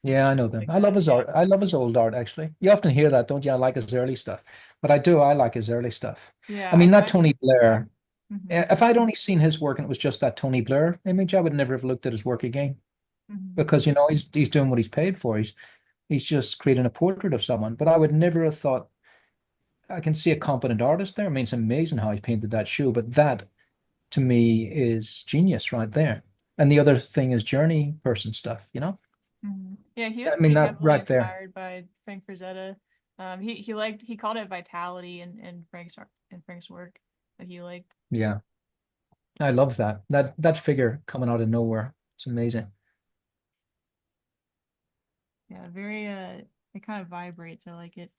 Yeah, I know stuff them. like I love that. his art. I love his old art, actually. You often hear that, don't you? I like his early stuff. But I do. I like his early stuff. Yeah, I mean, that I Tony Blair, mhm, if I'd only seen his work and it was just that Tony Blair image, I would never have looked at his work again. mhm, Because, he's doing what he's paid for. He's just creating a portrait of someone. But I would never have thought I can see a competent artist there. I mean, it's amazing how he painted that shoe, but that to me is genius right there. And the other thing is journey person stuff. mhm. Yeah, he was I mean, pretty that heavily right there. inspired by Frank Frazetta. He called it vitality in Frank's work that he liked. Yeah. I love that. That figure coming out of nowhere. It's amazing. Yeah, very it kind of vibrates. I like it.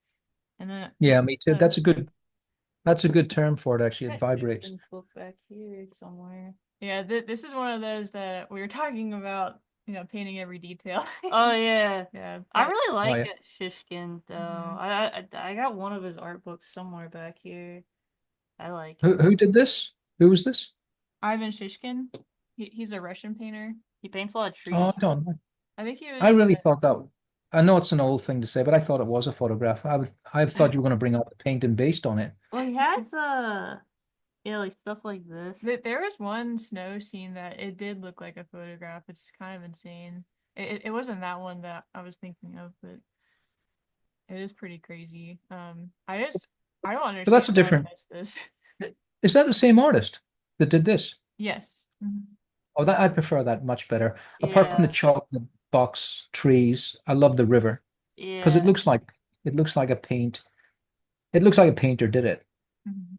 And then Yeah, me too. uh, That's a good term for it, actually. It Got vibrates. Shipton's book back here somewhere. yeah, this is one of those that we were talking about, painting every detail. Oh yeah. Yeah, I but really Oh like yeah. it, Shishkin though. mhm. I got one of his art books somewhere back here. I like Who it. who did this? Who was this? Ivan Shishkin, he's a Russian painter. He paints a lot of Oh, I trees. don't know. I think he I was really thought that I know it's an old thing to say, but I thought it was a photograph. I thought you were going to bring out the painting based on it. Well, he has yeah, like stuff like this. there was one snow scene that it did look like a photograph. It's kind of insane. It wasn't that one that I was thinking of, but it is pretty crazy. I don't But understand that's a how he different. missed this. Is that the same artist that did this? Yes. Mhm. Oh, that I prefer that much better. Apart from the Yeah, chocolate box trees, I love the river because it yeah, looks like it looks like a paint. It looks like a painter did it. Mhm.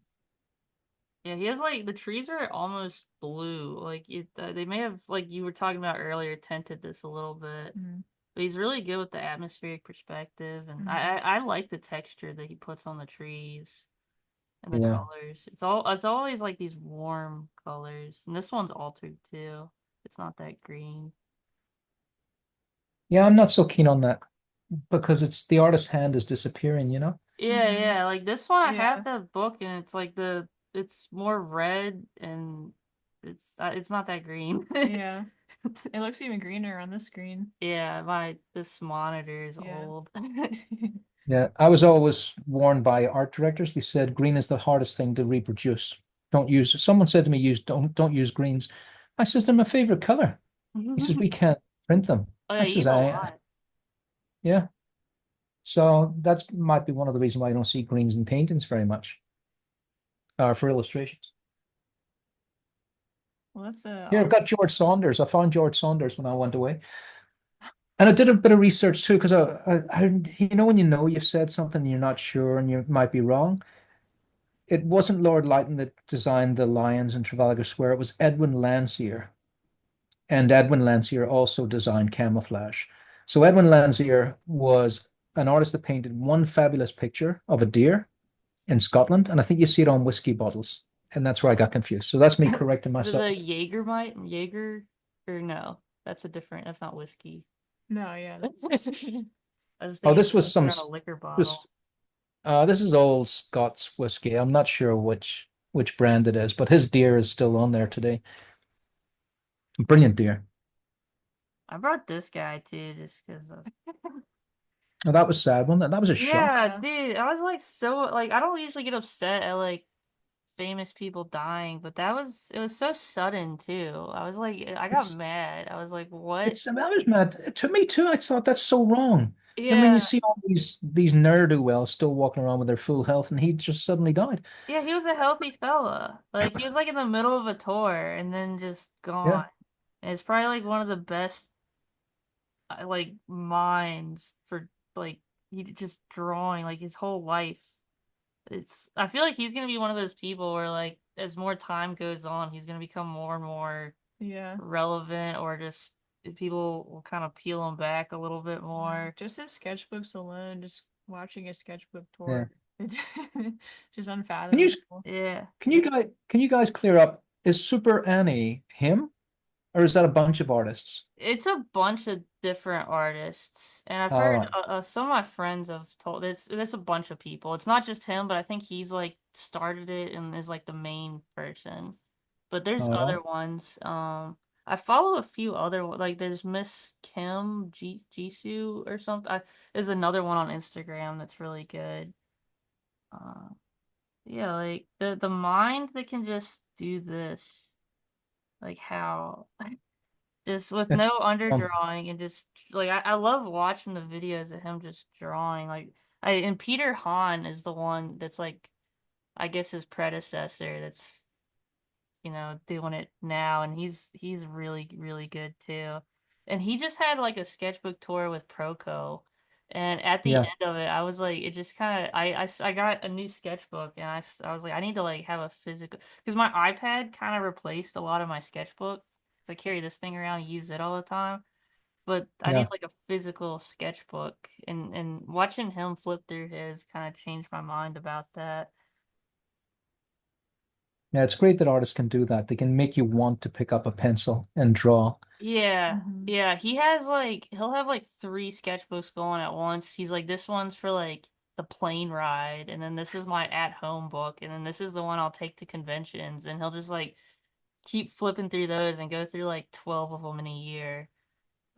yeah. He has like the trees are almost blue. Like they may have like you were talking about earlier tinted this a little bit. Mhm. But he's really good with the atmospheric perspective, and Mhm. I like the texture that he puts on the trees and the Yeah. colors. It's always like these warm colors, and this one's altered too. It's not that green. Yeah, I'm not so keen on that because it's the artist's hand is disappearing. Yeah, Mhm. yeah. Like this one, I have Yeah. that book, and it's like it's more red, and it's not that green. Yeah. It looks even greener on the screen. Yeah, this monitor is Yeah. old. Yeah, I was always warned by art directors. They said green is the hardest thing to reproduce. Don't use. Someone said to me, "Use don't use greens." I says they're my favorite color. He says we can't print them. Oh yeah, I you use says a I lot. yeah. So that's might be one of the reasons why I don't see greens in paintings very much, for illustrations. Well, that's Here I've got George Saunders. I found George Saunders when I went away, and I did a bit of research too because when you've said something and you're not sure and you might be wrong. It wasn't Lord Lytton that designed the lions in Trafalgar Square. It was Edwin Landseer. And Edwin Landseer also designed camouflage. So Edwin Landseer was an artist that painted one fabulous picture of a deer in Scotland, and I think you see it on whiskey bottles, and that's where I got confused. So that's me correcting Is it myself. the Jaeger, or no? That's a different. That's not whiskey. No, yeah. I was Oh, thinking this was some on a liquor this bottle. this is old Scots whiskey. I'm not sure which brand it is, but his deer is still on there today. Brilliant deer. I brought this guy too, just because of. Oh, that was sad, wasn't it? That was a shock. Yeah, Yeah. dude, I was like so like I don't usually get upset at like famous people dying, but it was so sudden too. I was like I got It's mad. I was like, what? it's I was mad. To me too, I thought that's so wrong. I mean, you Yeah. see all these ne'er-do-wells still walking around with their full health, and he just suddenly died. Yeah, he was a healthy fella. Like he was like in the middle of a tour and then just Yeah, gone. And it's probably like one of the best like minds for like he just drawing like his whole life. It's I feel like he's gonna be one of those people where like as more time goes on, he's gonna become more and more Yeah. relevant or just people will kind of peel him back a little bit more. Just his sketchbooks alone, just watching a sketchbook yeah. tour, it's just Can you unfathomable. Yeah. can you guys clear up? Is Super Annie him, or is that a bunch of artists? It's a bunch of different artists, and I've All heard right. some of my friends have told it's a bunch of people. It's not just him, but I think he's like started it and is like the main person. But there's All right. other ones. I follow a few other like there's Miss Kim Jisoo or something. There's another one on Instagram that's really good. Uh, yeah, like the mind that can just do this, like how. Just with It's no um, underdrawing and just like I love watching the videos of him just drawing. Like and Peter Hahn is the one that's like I guess his predecessor that's doing it now and he's really really good too. And he just had like a sketchbook tour with Proco. And at the yeah, end of it, I was like, it just kind of, I got a new sketchbook and I was like, I need to like have a physical, because my iPad kind of replaced a lot of my sketchbook. So I carry this thing around and use it all the time. But I need yeah. like a physical sketchbook. And watching him flip through his kind of changed my mind about that. Yeah, it's great that artists can do that. They can make you want to pick up a pencil and draw. Yeah, Hmm. yeah. He'll have like three sketchbooks going at once. He's like, this one's for like the plane ride, and then this is my at home book, and then this is the one I'll take to conventions, and he'll just like keep flipping through those and go through like 12 of them in a year.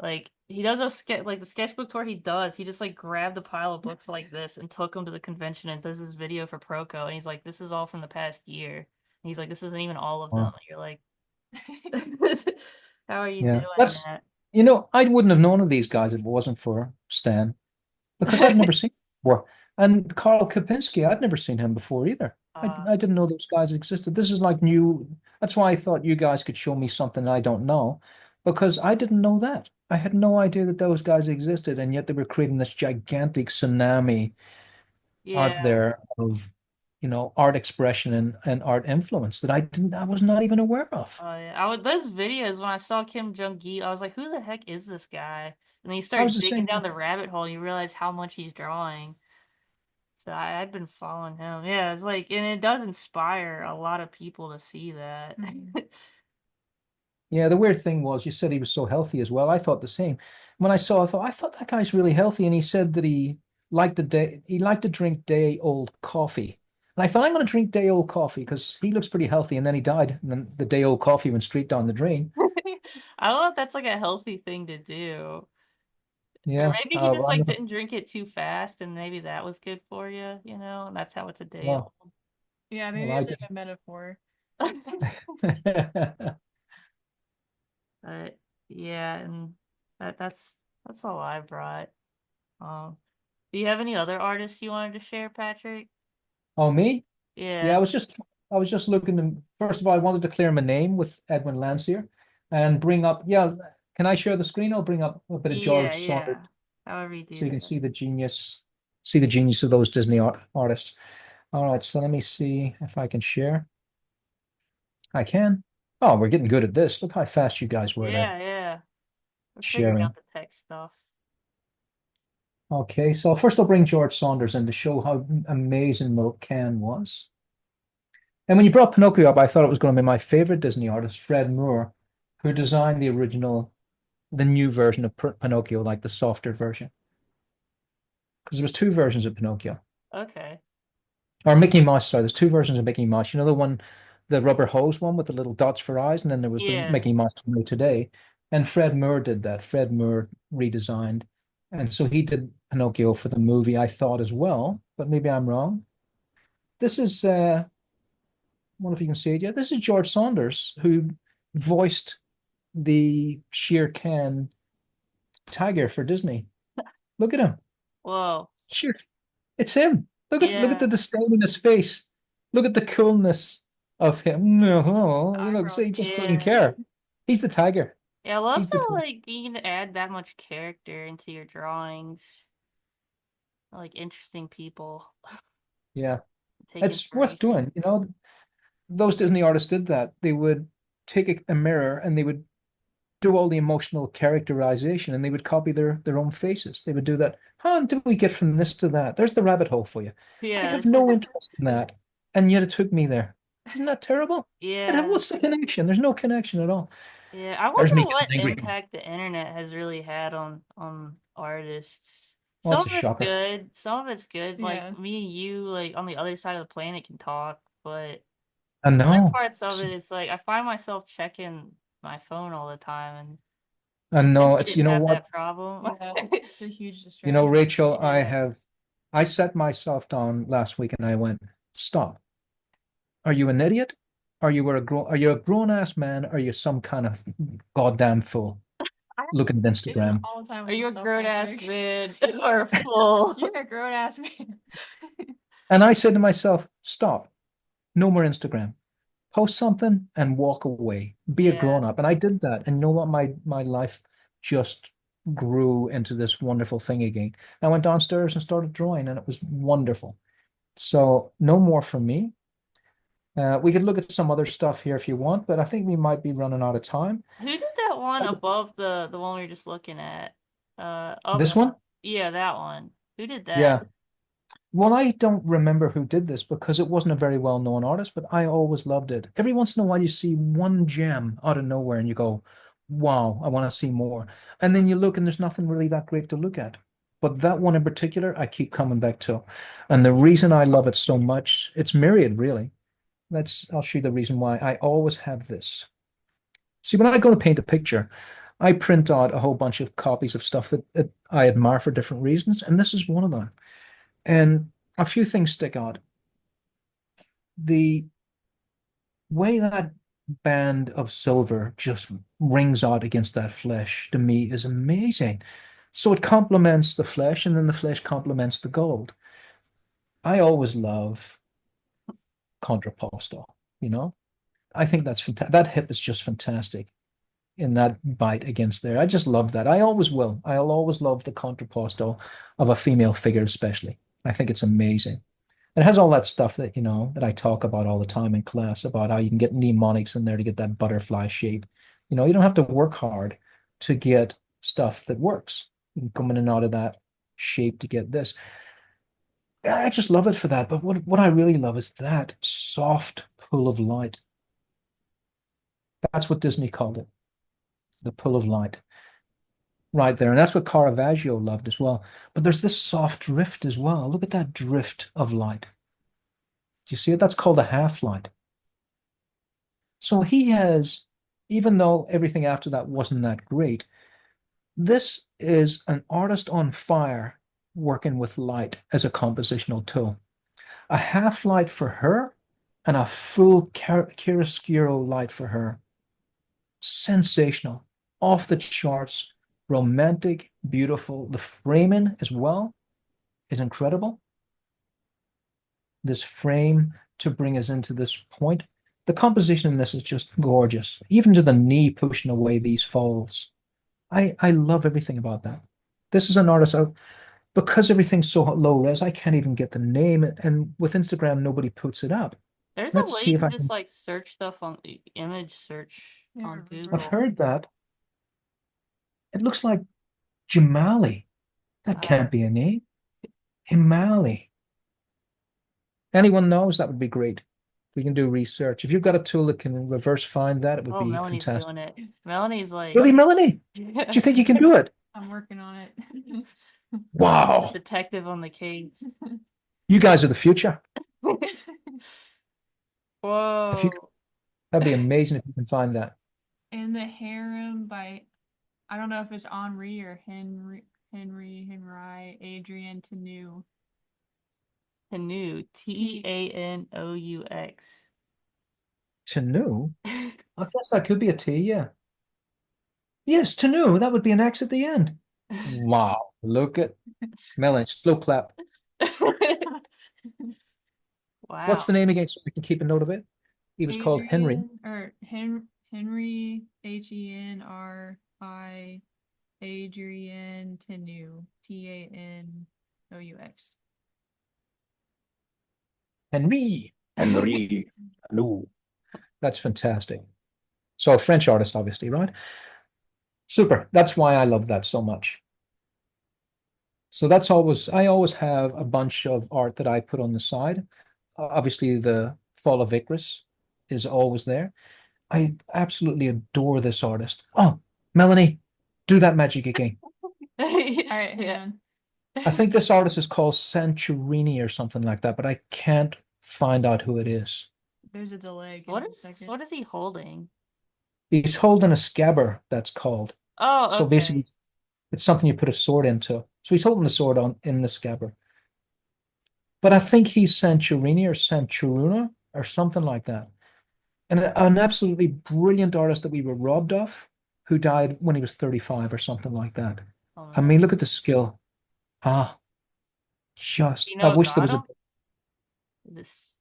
Like he does a sketch like the sketchbook tour he does, he just like grabbed a pile of books like this and took them to the convention and does this video for Proco, and he's like, this is all from the past year. And he's like, this isn't even all of them. Oh, And you're like, how are you yeah. doing that? I wouldn't have known of these guys if it wasn't for Stan, because I'd never seen him before. And Carl Kapinski, I'd never seen him before either. Uh, I didn't know those guys existed. This is like new. That's why I thought you guys could show me something I don't know, because I didn't know that. I had no idea that those guys existed, and yet they were creating this gigantic tsunami out yeah. there of, art expression and art influence that I was not even aware of. Yeah. I would those videos when I saw Kim Jong Gi, I was like, who the heck is this guy? And then you I was start the digging same. down the rabbit hole, you realize how much he's drawing. So I'd been following him. Yeah, it's like, and it does inspire a lot of people to see that. Hmm. Yeah, the weird thing was you said he was so healthy as well. I thought the same. When I thought that guy's really healthy, and he said that he liked to drink day old coffee. And I thought I'm going to drink day old coffee because he looks pretty healthy. And then he died, and then the day old coffee went straight down the drain. I don't know if that's like a healthy thing to do. Or Yeah. maybe he just Well, like didn't drink it too fast and maybe that was good for you, and that's how it's a day well, old. Yeah, well, maybe I it's did. like a metaphor. But yeah, and that's all I brought. Um, do you have any other artists you wanted to share, Patrick? Oh, me? Yeah, Yeah. I was just looking to, first of all, I wanted to clear my name with Edwin Landseer and bring up, yeah, can I share the screen? I'll bring up a bit of Yeah, George Saunders yeah. However you so do you can that. see the genius of those Disney artists. All right, so let me see if I can share. I can. Oh, we're getting good at this. Look how fast you guys were there Yeah, yeah. We're figuring out sharing. the tech stuff. Okay, so first I'll bring George Saunders in to show how amazing Milk Can was. And when you brought Pinocchio up, I thought it was going to be my favorite Disney artist, Fred Moore, who designed the original, the new version of Pinocchio, like the softer version. Because there was two versions of Pinocchio. Okay. Or Mickey Mouse, sorry, there's two versions of Mickey Mouse. You know the one, the rubber hose one with the little dots for eyes, and then there was the Yeah. Mickey Mouse we know today. And Fred Moore did that. Fred Moore redesigned. And so he did Pinocchio for the movie, I thought as well, but maybe I'm wrong. This is I wonder if you can see it yet. This is George Saunders, who voiced the Shere Khan tiger for Disney. Look at him. Whoa. Sure. It's him. Look at the Yeah. disdain in his face. Look at the coolness of him. No, you know, Eyebrows. so he just doesn't Yeah. care. He's the tiger. Yeah, I love He's the that tiger. like you can add that much character into your drawings. Like interesting people. Yeah. Take It's worth inspiration. doing. You know, those Disney artists did that. They would take a mirror and they would do all the emotional characterization and they would copy their own faces. They would do that. How did we get from this to that? There's the rabbit hole for you. I Yeah, have it's no interest in that. And yet it took me there. Isn't that terrible? yeah. What's the connection? There's no connection at all. Yeah. I There's wonder me what getting angry. impact the internet has really had on artists. Oh, Some it's of a it's shocker. good, some of it's good. Like Yeah. me and you, like on the other side of the planet can talk, but I other know. parts of it, it's like I find myself checking my phone all the time and I I know. wish I It's, you didn't know have what? that problem. Yeah. It's a huge You know, distraction. Rachel, Yeah. I set myself down last week and I went, stop. Are you an idiot? Are you a grown ass man? Or are you some kind of goddamn fool I looking at Do that Instagram? all the time Are with you a myself, grown I ass think. man or a fool? You're a grown ass man. And I said to myself, stop, no more Instagram. Post something and walk away. Be a Yeah. grown up. And I did that. And you know what? My life just grew into this wonderful thing again. I went downstairs and started drawing, and it was wonderful. So no more from me. We could look at some other stuff here if you want, but I think we might be running out of time. Who did that one above the one we were just looking at? This one? Yeah, that one. Who did that? Yeah. Well, I don't remember who did this because it wasn't a very well-known artist, but I always loved it. Every once in a while, you see one gem out of nowhere and you go, wow, I want to see more. And then you look and there's nothing really that great to look at. But that one in particular, I keep coming back to. And the reason I love it so much, it's myriad, really. I'll show you the reason why. I always have this. See, when I go to paint a picture, I print out a whole bunch of copies of stuff that I admire for different reasons, and this is one of them. And a few things stick out. The way that band of silver just rings out against that flesh to me is amazing. So it complements the flesh, and then the flesh complements the gold. I always love contrapposto, you know? I think that's fantastic. That hip is just fantastic in that bite against there. I just love that. I always will. I'll always love the contrapposto of a female figure, especially. I think it's amazing. It has all that stuff that, you know, that I talk about all the time in class about how you can get mnemonics in there to get that butterfly shape. You know, you don't have to work hard to get stuff that works. You can come in and out of that shape to get this. I just love it for that. But what I really love is that soft pull of light. That's what Disney called it, the pull of light. Right there. And that's what Caravaggio loved as well. But there's this soft drift as well. Look at that drift of light. Do you see it? That's called a half light. So he has, even though everything after that wasn't that great, this is an artist on fire working with light as a compositional tool. A half light for her and a full chiaroscuro light for her. Sensational, off the charts, romantic, beautiful. The framing as well is incredible. This frame to bring us into this point. The composition in this is just gorgeous, even to the knee pushing away these folds. I love everything about that. This is an artist because everything's so low res, I can't even get the name. And with Instagram, nobody puts it up. There's a Let's way see you if can I just can. like search stuff on image search Yeah, on really. I've Google. heard that. It looks like Jamali. That can't be a name. Himali. Anyone knows, that would be great. We can do research. If you've got a tool that can reverse find that, it would Oh, be Melanie's fantastic. doing it. Melanie's like Really, Melanie? Do you think you can do it? I'm working on it. Wow. detective on the case. You guys are the future. If you, Whoa. that'd be amazing if you can find that. In the Harem by, I don't know if it's Henri or Henry, Adrian Tanu. Tanu. Tanous. Tanu? I guess that could be a T, yeah. Yes, Tanu. That would be an X at the end. Wow. Look at Melanie. Slow clap. What's Wow. the name again so we can keep a note of it? He was called Henry. Adrian, or Henry, Henri, Adrian Tanu, Tanous. Henry. Henry. Tanu. That's fantastic. So a French artist, obviously, right? Super. That's why I love that so much. So I always have a bunch of art that I put on the side. Obviously, the Fall of Icarus is always there. I absolutely adore this artist. Oh, Melanie, do that magic again. All right, hang Yeah. on. I think this artist is called Santorini or something like that, but I can't find out who it is. There's a delay. Give me a second. What is he holding? He's holding a scabbard, that's called. Oh, So okay. basically, it's something you put a sword into. So he's holding the sword on in the scabbard. But I think he's Santorini or Santuruna or something like that. And an absolutely brilliant artist that we were robbed of, who died when he was 35 or something like that. Oh, I no. mean, look at the skill. Ah, Do just, you I know what wish there got was a him? Is this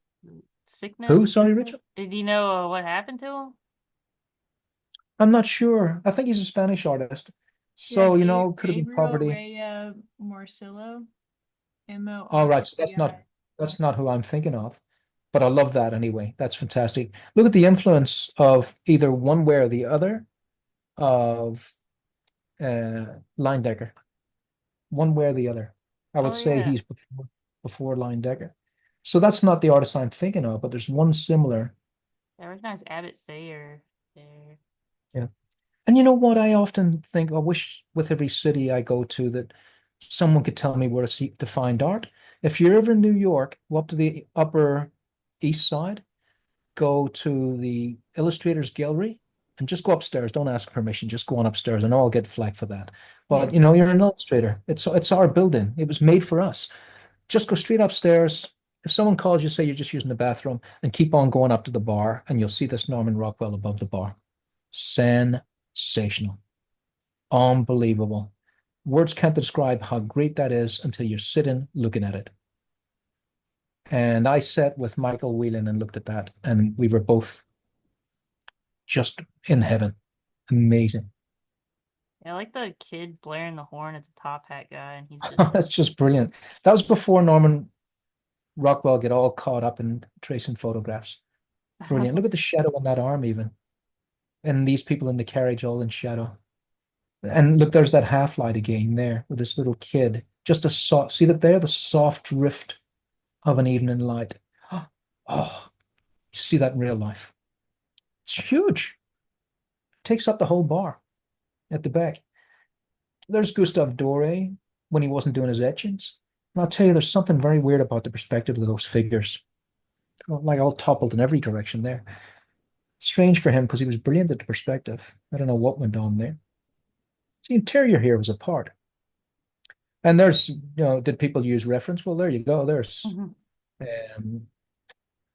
sickness? who? Sorry, Richard. Did you know what happened to him? I'm not sure. I think he's a Spanish artist. Yeah, So, you know, could have been Gabriel poverty. Raya Morcillo, All right, so Morci. that's not who I'm thinking of. But I love that anyway. That's fantastic. Look at the influence of either one way or the other of Leyendecker. One way or the other. I would Oh say yeah. he's before Leyendecker. So that's not the artist I'm thinking of, but there's one similar. I recognize Abbott Thayer there. Yeah. And you know what? I often think, I wish with every city I go to that someone could tell me where to see to find art. If you're ever in New York, go up to the Upper East Side, go to the Illustrators Gallery, and just go upstairs. Don't ask permission. Just go on upstairs. I know I'll get flack for that. But you know, you're an illustrator. It's our building. It was made for us. Just go straight upstairs. If someone calls you, say you're just using the bathroom, and keep on going up to the bar, and you'll see this Norman Rockwell above the bar. Sensational. Unbelievable. Words can't describe how great that is until you're sitting looking at it. And I sat with Michael Whelan and looked at that, and we were both just in heaven. Amazing. Yeah, I like the kid blaring the horn at the top hat guy, and he's just That's just brilliant. That was before Norman Rockwell get all caught up in tracing photographs. Brilliant. Look at the shadow on that arm, even. And these people in the carriage all in shadow. And look, there's that half light again there with this little kid. Just a soft, see that there? The soft drift of an evening light. Oh, you see that in real life. It's huge. Takes up the whole bar at the back. There's Gustave Doré when he wasn't doing his etchings. And I'll tell you, there's something very weird about the perspective of those figures. Like all toppled in every direction there. Strange for him because he was brilliant at the perspective. I don't know what went on there. The interior here was apart. And there's, you know, did people use reference? Well, there you go. There's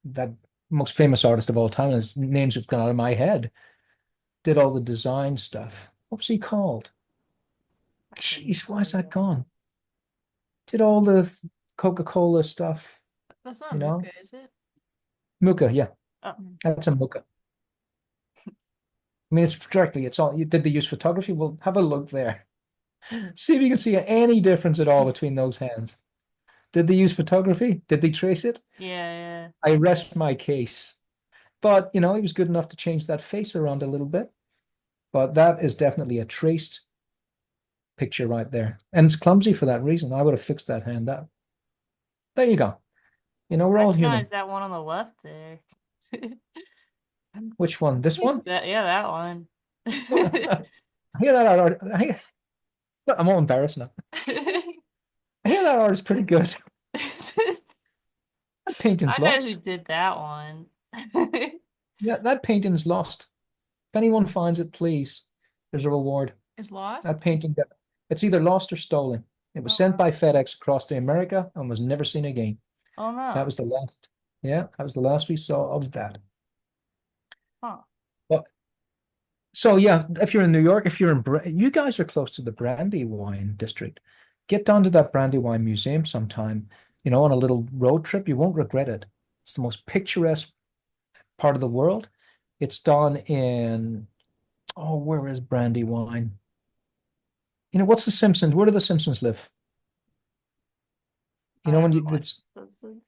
that most famous artist of all time. His name's have gone out of my head. Did all the design stuff. What was he called? Jeez, why is that gone? Did all the Coca-Cola stuff, That's not you know? Luca, is it? Muka, yeah. Oh. That's a Muka. I mean, it's directly, it's all, did they use photography? Well, have a look there. See if you can see any difference at all between those hands. Did they use photography? Did they trace it? yeah. I rest my case. But, you know, he was good enough to change that face around a little bit. But that is definitely a traced picture right there. And it's clumsy for that reason. I would have fixed that hand up. There you go. You know, we're all Recognize human. that one on the left there. Which one? This one? That one. I hear that art. I'm all embarrassed now. I hear that art is pretty good. That painting's I know who lost. did that one. Yeah, that painting's lost. If anyone finds it, please, there's a reward. Is lost? That painting, it's either lost or stolen. It was Oh, sent wow. by FedEx across to America and was never seen again. Oh That no. was the last. Yeah, that was the last we saw of that. Huh. But so yeah, if you're in New York, if you're in you guys are close to the Brandywine district. Get down to that Brandywine Museum sometime, you know, on a little road trip. You won't regret it. It's the most picturesque part of the world. It's done in, oh, where is Brandywine? You know, what's the Simpsons? Where do the Simpsons live? You know, when you it's do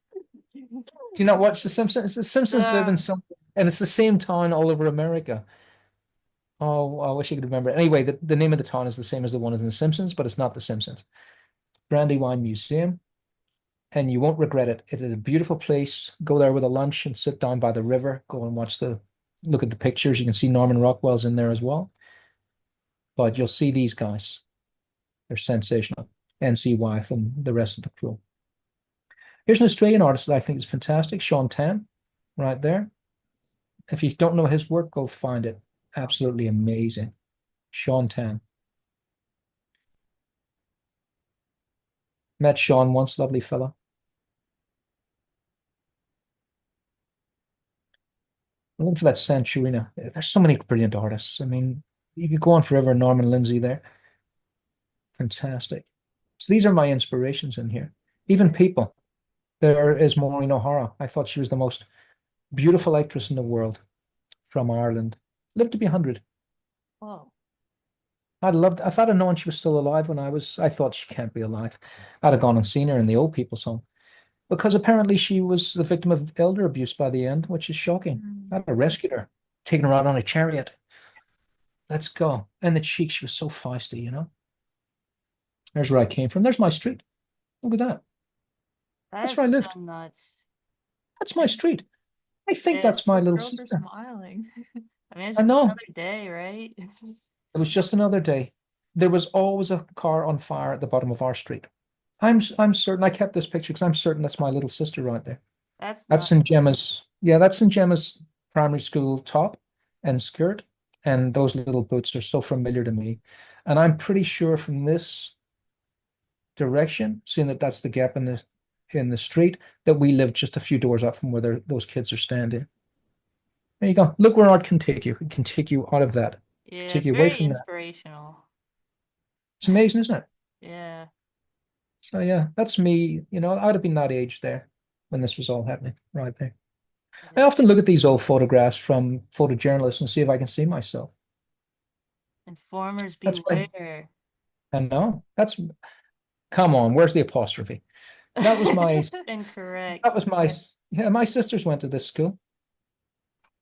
you not watch the Simpsons? The Simpsons live in Yeah. some, and it's the same town all over America. Oh, I wish I could remember. Anyway, the name of the town is the same as the one in the Simpsons, but it's not the Simpsons. Brandywine Museum, and you won't regret it. It is a beautiful place. Go there with a lunch and sit down by the river. Go and look at the pictures. You can see Norman Rockwell's in there as well. But you'll see these guys. They're sensational. NC Wyeth and the rest of the crew. Here's an Australian artist that I think is fantastic, Sean Tan, right there. If you don't know his work, go find it. Absolutely amazing. Sean Tan. Met Sean once, lovely fella. I'm looking for that Sanchurina. There's so many brilliant artists. I mean, you could go on forever. Norman Lindsay there. Fantastic. So these are my inspirations in here. Even people. There is Maureen O'Hara. I thought she was the most beautiful actress in the world from Ireland. Lived to be 100. Whoa. If I'd have known she was still alive I thought she can't be alive. I'd have gone and seen her in the old people's home. Because apparently she was the victim of elder abuse by the end, which is shocking. Mm. I'd have rescued her, taken her out on a chariot. Let's go. And the cheek, she was so feisty, you know. There's where I came from. There's my street. Look at that. That That's is where I so lived. nuts. That's my street. I think Yeah. that's my This little girls are sister. smiling. I mean, it's I just know. another day, right? It was just another day. There was always a car on fire at the bottom of our street. I'm certain I kept this picture because I'm certain that's my little sister right there. That's That's nuts. St. Gemma's. Yeah, that's St. Gemma's primary school top and skirt. And those little boots are so familiar to me. And I'm pretty sure from this direction, seeing that that's the gap in the street, that we live just a few doors up from where those kids are standing. There you go. Look where art can take you. It can take you out of that, Yeah, take it's you away very from that. inspirational. It's amazing, isn't it? Yeah. So yeah, that's me. You know, I'd have been that age there when this was all happening, right there. I Yeah. often look at these old photographs from photojournalists and see if I can see myself. Informers That's my, beware. I know. Come on, where's the apostrophe? That was my, Incorrect. that was my, yeah, my sisters went to this school.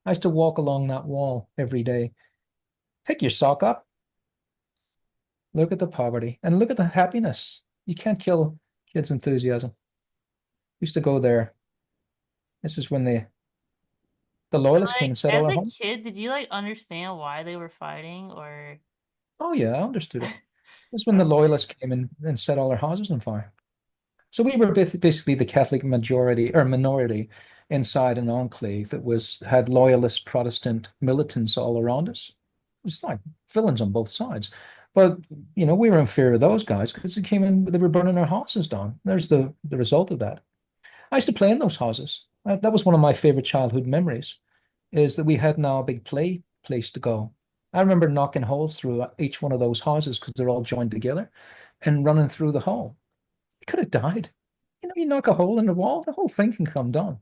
I used to walk along that wall every day. Pick your sock up, look at the poverty, and look at the happiness. You can't kill kids' enthusiasm. Used to go there. This is when the loyalists came Like, and set all as our a home. kid, did you like understand why they were fighting or Oh yeah, I understood it. This is when the loyalists came in and set all our houses on fire. So we were basically the Catholic majority or minority inside an enclave that had loyalist Protestant militants all around us. It was like villains on both sides. But you know, we were in fear of those guys because they were burning our houses down. There's the result of that. I used to play in those houses. That was one of my favorite childhood memories, is that we had now a big play place to go. I remember knocking holes through each one of those houses because they're all joined together and running through the hole. You could have died. You know, you knock a hole in the wall, the whole thing can come down.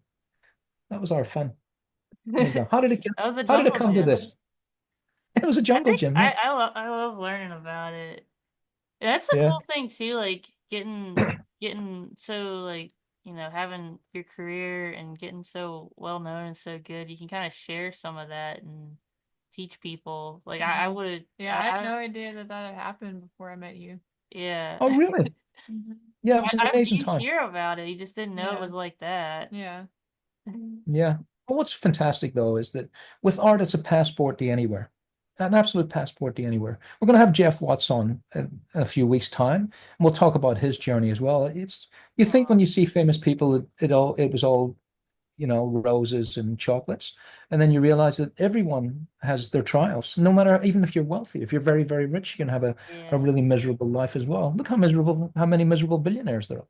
That was our fun. There you go. that was a How did it jungle come to gym. this? It was a I jungle think gym, yeah. I love learning about it. That's the Yeah. cool thing too, like getting so like, having your career and getting so well known and so good, you can kind of share some of that and teach people. Like I Mhm. would, Yeah, I had no idea that that had happened before I met you. yeah. Oh, really? Mhm. Yeah, it was an amazing You time. hear about it, you just didn't know it Yeah. was like that. Yeah. Yeah. Well, what's fantastic though is that with art, it's a passport to anywhere, an absolute passport to anywhere. We're going to have Jeff Watts on in a few weeks' time, and we'll talk about his journey as well. It's you think when Aw. you see famous people, it was all roses and chocolates, and then you realize that everyone has their trials. No matter even if you're wealthy, if you're very very rich, you can have a Yeah. really miserable life as well. Look how many miserable billionaires there are.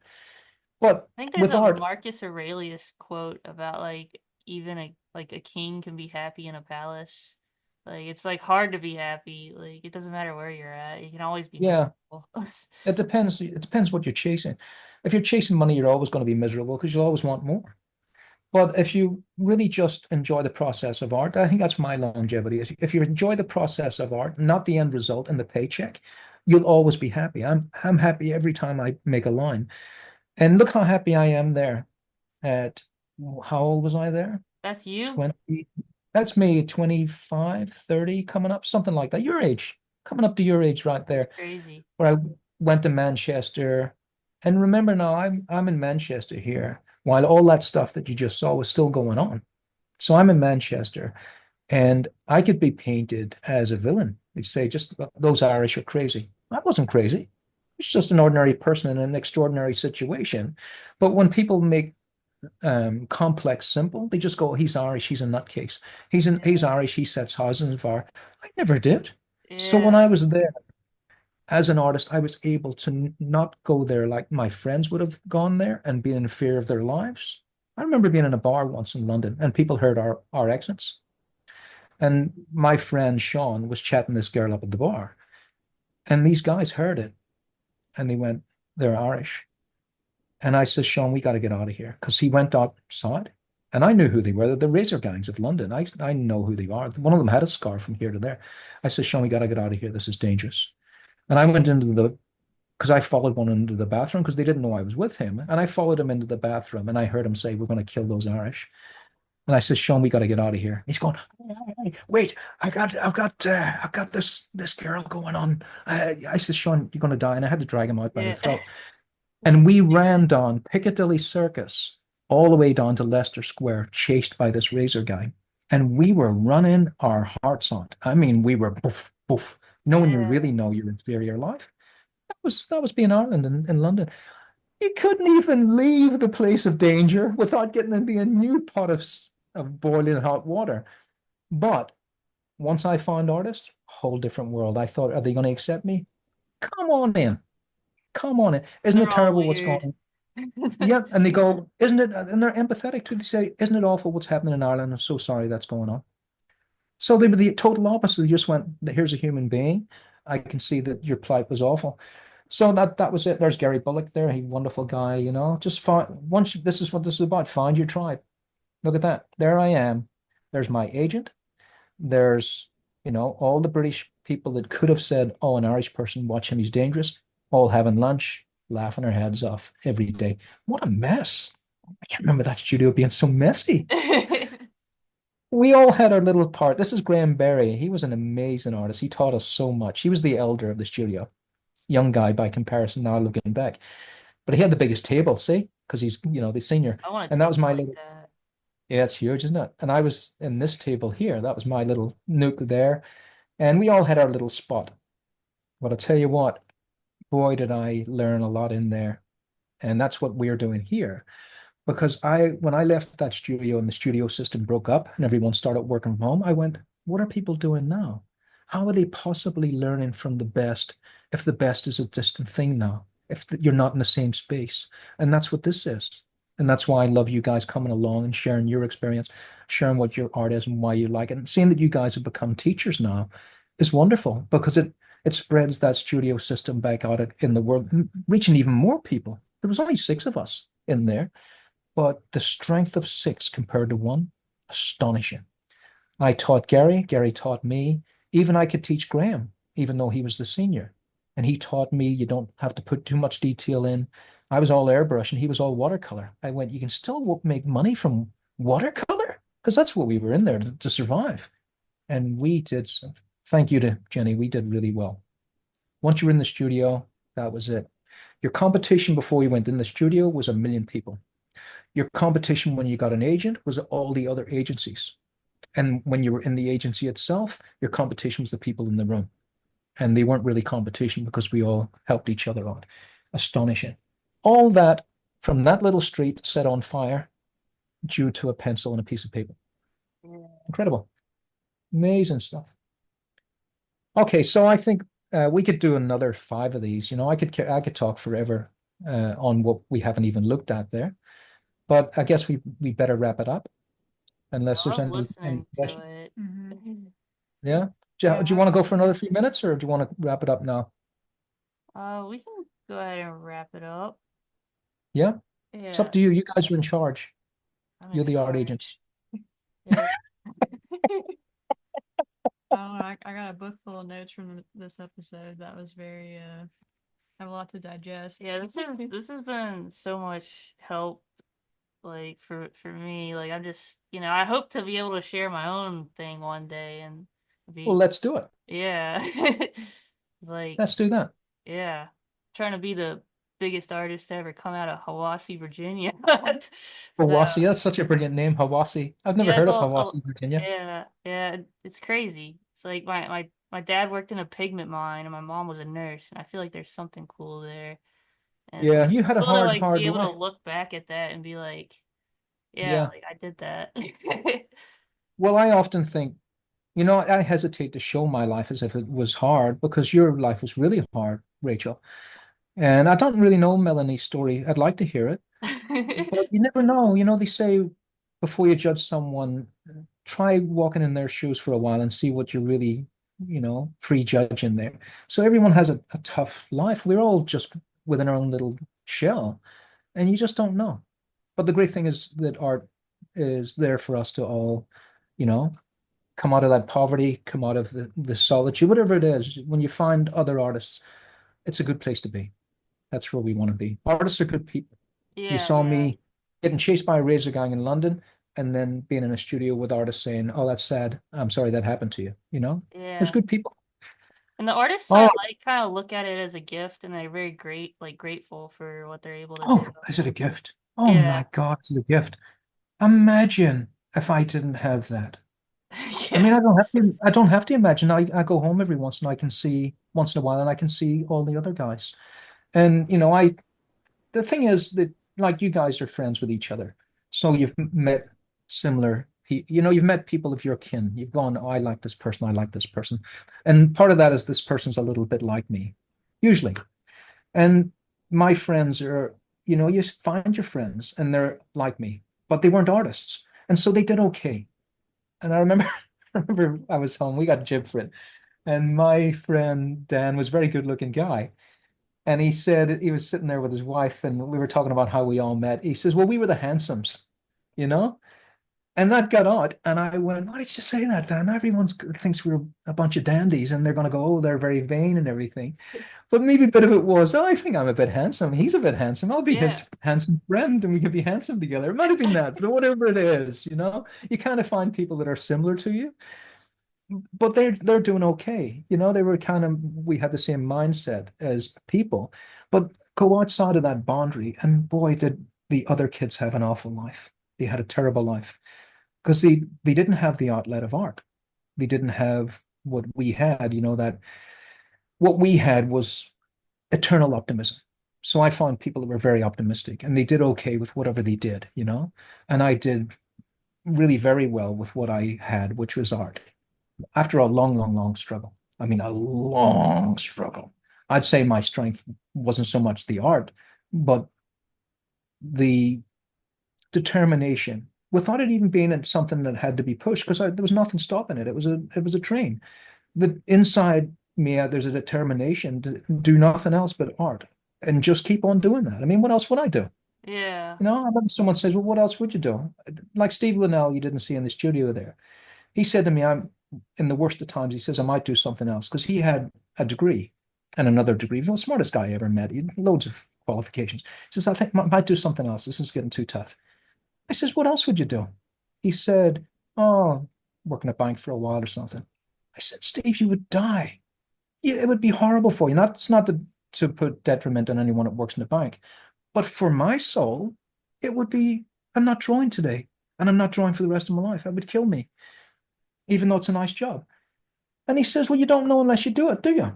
But I think there's with a art, Marcus Aurelius quote about like even a king can be happy in a palace. Like it's like hard to be happy. Like it doesn't matter where you're at. You can always be yeah. miserable. It depends. It depends what you're chasing. If you're chasing money, you're always going to be miserable because you'll always want more. But if you really just enjoy the process of art, I think that's my longevity. If you enjoy the process of art, not the end result and the paycheck, you'll always be happy. I'm happy every time I make a line. And look how happy I am there at how old was I there? That's you? 20. That's me, 25, 30, coming up, something like that. Your age, coming up to your age right That's there crazy. where I went to Manchester. And remember now, I'm in Manchester here, while all that stuff that you just saw was still going on. So I'm in Manchester, and I could be painted as a villain. They'd say just those Irish are crazy. I wasn't crazy. It's just an ordinary person in an extraordinary situation. But when people make complex simple, they just go, "He's Irish. He's a nutcase. He's Yeah. Irish. He sets houses on fire." I never did. So when I Yeah. was there as an artist, I was able to not go there like my friends would have gone there and been in fear of their lives. I remember being in a bar once in London and people heard our accents. And my friend Sean was chatting this girl up at the bar. And these guys heard it and they went, they're Irish. And I said, Sean, we got to get out of here because he went outside. And I knew who they were. They're the Razor Gangs of London. I know who they are. One of them had a scar from here to there. I said, Sean, we got to get out of here. This is dangerous. And I went into the because I followed one into the bathroom because they didn't know I was with him. And I followed him into the bathroom and I heard him say, "We're going to kill those Irish." And I said, "Sean, we got to get out of here." He's going, "Hey, wait, I've got this girl going on." I said, "Sean, you're going to die." And I had to drag him out by the Yeah. throat. And we ran down Piccadilly Circus all the way down to Leicester Square, chased by this razor gang. And we were running our hearts out. I mean, we were boof, boof. No one you Yeah. really know your inferior life. That was being Ireland in London. You couldn't even leave the place of danger without getting into a new pot of boiling hot water. But once I found artists, whole different world. I thought, are they going to accept me? Come on in. Come on in. Isn't They're it all terrible what's weird. going on? Yeah. And they go, isn't it? And they're empathetic too. They say, isn't it awful what's happening in Ireland? I'm so sorry that's going on. So they were the total opposite. They just went, here's a human being. I can see that your plight was awful. So that was it. There's Gary Bullock there. He's a wonderful guy, you know. Just find once this is what this is about. Find your tribe. Look at that. There I am. There's my agent. There's, all the British people that could have said, oh, an Irish person, watch him, he's dangerous, all having lunch, laughing their heads off every day. What a mess. I can't remember that studio being so messy. We all had our little part. This is Graham Berry. He was an amazing artist. He taught us so much. He was the elder of the studio, young guy by comparison now looking back. But he had the biggest table, see, because he's, the senior. I want a And that was table my like little, that. yeah, it's huge, isn't it? And I was in this table here. That was my little nook there. And we all had our little spot. But I'll tell you what, boy, did I learn a lot in there. And that's what we're doing here. Because when I left that studio and the studio system broke up and everyone started working from home, I went, what are people doing now? How are they possibly learning from the best if the best is a distant thing now, if you're not in the same space? And that's what this is. And that's why I love you guys coming along and sharing your experience, sharing what your art is and why you like it. And seeing that you guys have become teachers now is wonderful because it spreads that studio system back out in the world, reaching even more people. There was only 6 of us in there, but the strength of 6 compared to one, astonishing. I taught Gary, Gary taught me. Even I could teach Graham, even though he was the senior. And he taught me you don't have to put too much detail in. I was all airbrush and he was all watercolor. I went, you can still make money from watercolor? Because that's what we were in there to survive. and we did some, thank you to Jenny, we did really well. Once you were in the studio, that was it. Your competition before you went in the studio was 1 million people. Your competition when you got an agent was all the other agencies. And when you were in the agency itself, your competition was the people in the room. And they weren't really competition because we all helped each other out. Astonishing. All that from that little street set on fire due to a pencil and a piece of paper. Yeah. Incredible. Amazing stuff. Okay, so I think we could do another 5 of these. I could talk forever on what we haven't even looked at there. But I guess we better wrap it up unless I there's love any listening to questions. it. Yeah. Yeah, Do you want to go for another few minutes or do you want to wrap it up now? We can go ahead and wrap it up. Yeah. It's up Yeah, to you. You guys are in charge. I'm You're in the art charge. agents. Yeah. I don't know. I got a book full of notes from this episode. That was very have a lot to digest. Yeah, this has been so much help, like for me. Like I'm just, I hope to be able to share my own thing one day and Well, be, let's do it. yeah, like, Let's do that. yeah, trying to be the biggest artist to ever come out of Hiwassee, Virginia. So Hawassi, that's such a brilliant name, Hawassi. I've never yeah, it's heard of all, Hawassi, Virginia. yeah, yeah, it's crazy. It's like my dad worked in a pigment mine and my mom was a nurse, and I feel like there's something cool there. And it's Yeah, like you had a cool to hard, like hard be able to life. look back at that and be like, yeah, Yeah. like I did that. Well, I often think, I hesitate to show my life as if it was hard because your life was really hard, Rachel. And I don't really know Melanie's story. I'd like to hear it, but you never know. They say before you judge someone, try walking in their shoes for a while and see what you're really, prejudging there. So everyone has a tough life. We're all just within our own little shell, and you just don't know. But the great thing is that art is there for us to all, you know, come out of that poverty, come out of the solitude, whatever it is. When you find other artists, it's a good place to be. That's where we want to be. Artists are good people. You Yeah, saw yeah, me getting chased by a razor gang in London and then being in a studio with artists saying, "Oh, that's sad. I'm sorry that happened to you." There's yeah. good people. And the artists All I right. like kind of look at it as a gift and they're very grateful for what they're able to do. Oh, is it a gift? Oh Yeah. my God, is it a gift? Imagine if I didn't have that. I Yeah. mean, I don't have to imagine. I go home every once and I can see once in a while and I can see all the other guys. And the thing is that like you guys are friends with each other. So you've met similar you've met people of your kin. You've gone, oh, I like this person, I like this person. And part of that is this person's a little bit like me, usually. And my friends are, you find your friends and they're like me, but they weren't artists. And so they did okay. And I remember I remember I was home, we got jib for it. And my friend Dan was a very good looking guy. And he said he was sitting there with his wife, and we were talking about how we all met. He says, "Well, we were the handsomes, you know?" And that got out. And I went, "Why did you say that, Dan? Everyone thinks we're a bunch of dandies, and they're going to go, oh, they're very vain and everything." But maybe a bit of it was, oh, I think I'm a bit handsome. He's a bit handsome. I'll be Yeah. his handsome friend, and we can be handsome together. It might have been that, but whatever it is, you kind of find people that are similar to you but they're doing okay. They were we had the same mindset as people, but go outside of that boundary, and boy, did the other kids have an awful life. They had a terrible life because they didn't have the outlet of art. They didn't have what we had, that what we had was eternal optimism. So I found people that were very optimistic and they did okay with whatever they did. And I did really very well with what I had, which was art after a long, long, long struggle. I mean, a long struggle. I'd say my strength wasn't so much the art, but the determination without it even being something that had to be pushed because there was nothing stopping it. It was a train. The inside me, there's a determination to do nothing else but art and just keep on doing that. I mean, what else would I do? Yeah. I remember someone says, "Well, what else would you do?" Like Steve Linnell, you didn't see in the studio there. He said to me, I'm in the worst of times, he says, I might do something else because he had a degree and another degree. He was the smartest guy I ever met. He had loads of qualifications. He says, I think I might do something else. This is getting too tough. I says, what else would you do? He said, oh, work in a bank for a while or something. I said, Steve, you would die. Yeah, it would be horrible for you. It's not to put detriment on anyone that works in the bank, but for my soul, it would be, I'm not drawing today, and I'm not drawing for the rest of my life. It would kill me, even though it's a nice job. And he says, well, you don't know unless you do it, do you?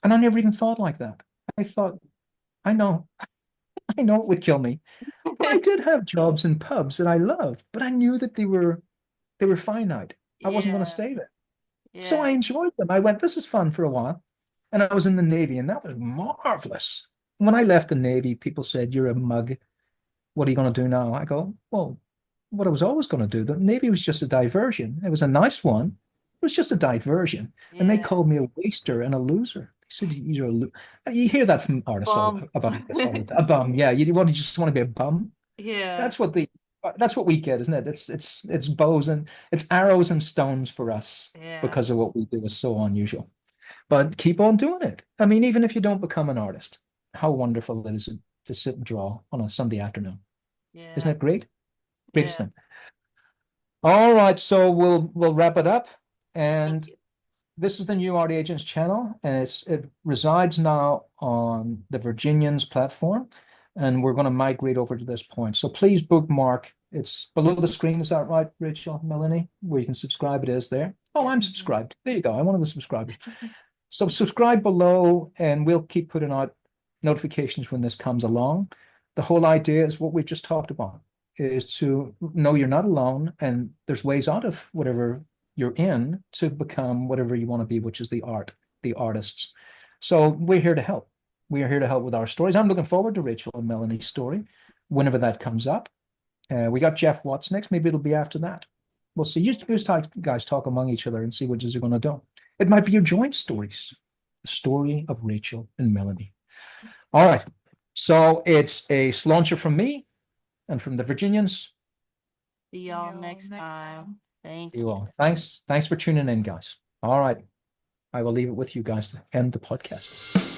And I never even thought like that. I thought, I know, I know it would kill me. I did have jobs in pubs that I loved, but I knew that they were finite. I wasn't going to Yeah. stay there. So I Yeah. enjoyed them. I went, this is fun for a while. And I was in the Navy, and that was marvelous. When I left the Navy, people said, you're a mug. What are you going to do now? I go, well, what I was always going to do. The Navy was just a diversion. It was a nice one. It was just a diversion. And they Yeah. called me a waster and a loser. They said, you're you hear that from artists Bum. about this all the time. A bum. Yeah. You just want to be a bum. Yeah. That's what we get, isn't it? It's bows and it's arrows and stones for us Yeah. because of what we do is so unusual. But keep on doing it. I mean, even if you don't become an artist, how wonderful it is to sit and draw on a Sunday afternoon. Yeah. Isn't it great? Greatest Yeah. thing. All right, so we'll wrap it up. And you. this is the New Art Agents channel, and it resides now on the Virginians platform, and we're going to migrate over to this point. So please bookmark. It's below the screen. Is that right, Rachel, Melanie? Where you can subscribe. It is there. Oh, I'm Yes. subscribed. There you go. I'm one of the subscribers. So subscribe below, and we'll keep putting out notifications when this comes along. The whole idea is what we just talked about, is to know you're not alone, and there's ways out of whatever you're in to become whatever you want to be, which is the artists. So we're here to help. We are here to help with our stories. I'm looking forward to Rachel and Melanie's story whenever that comes up. We got Jeff Watts next. Maybe it'll be after that. We'll see. You guys talk among each other and see what you're going to do. It might be your joint stories. The story of Rachel and Melanie. All right. So it's a slauncher from me and from the Virginians. See y'all next time. Thank You you. all. Thanks for tuning in, guys. All right. I will leave it with you guys to end the podcast.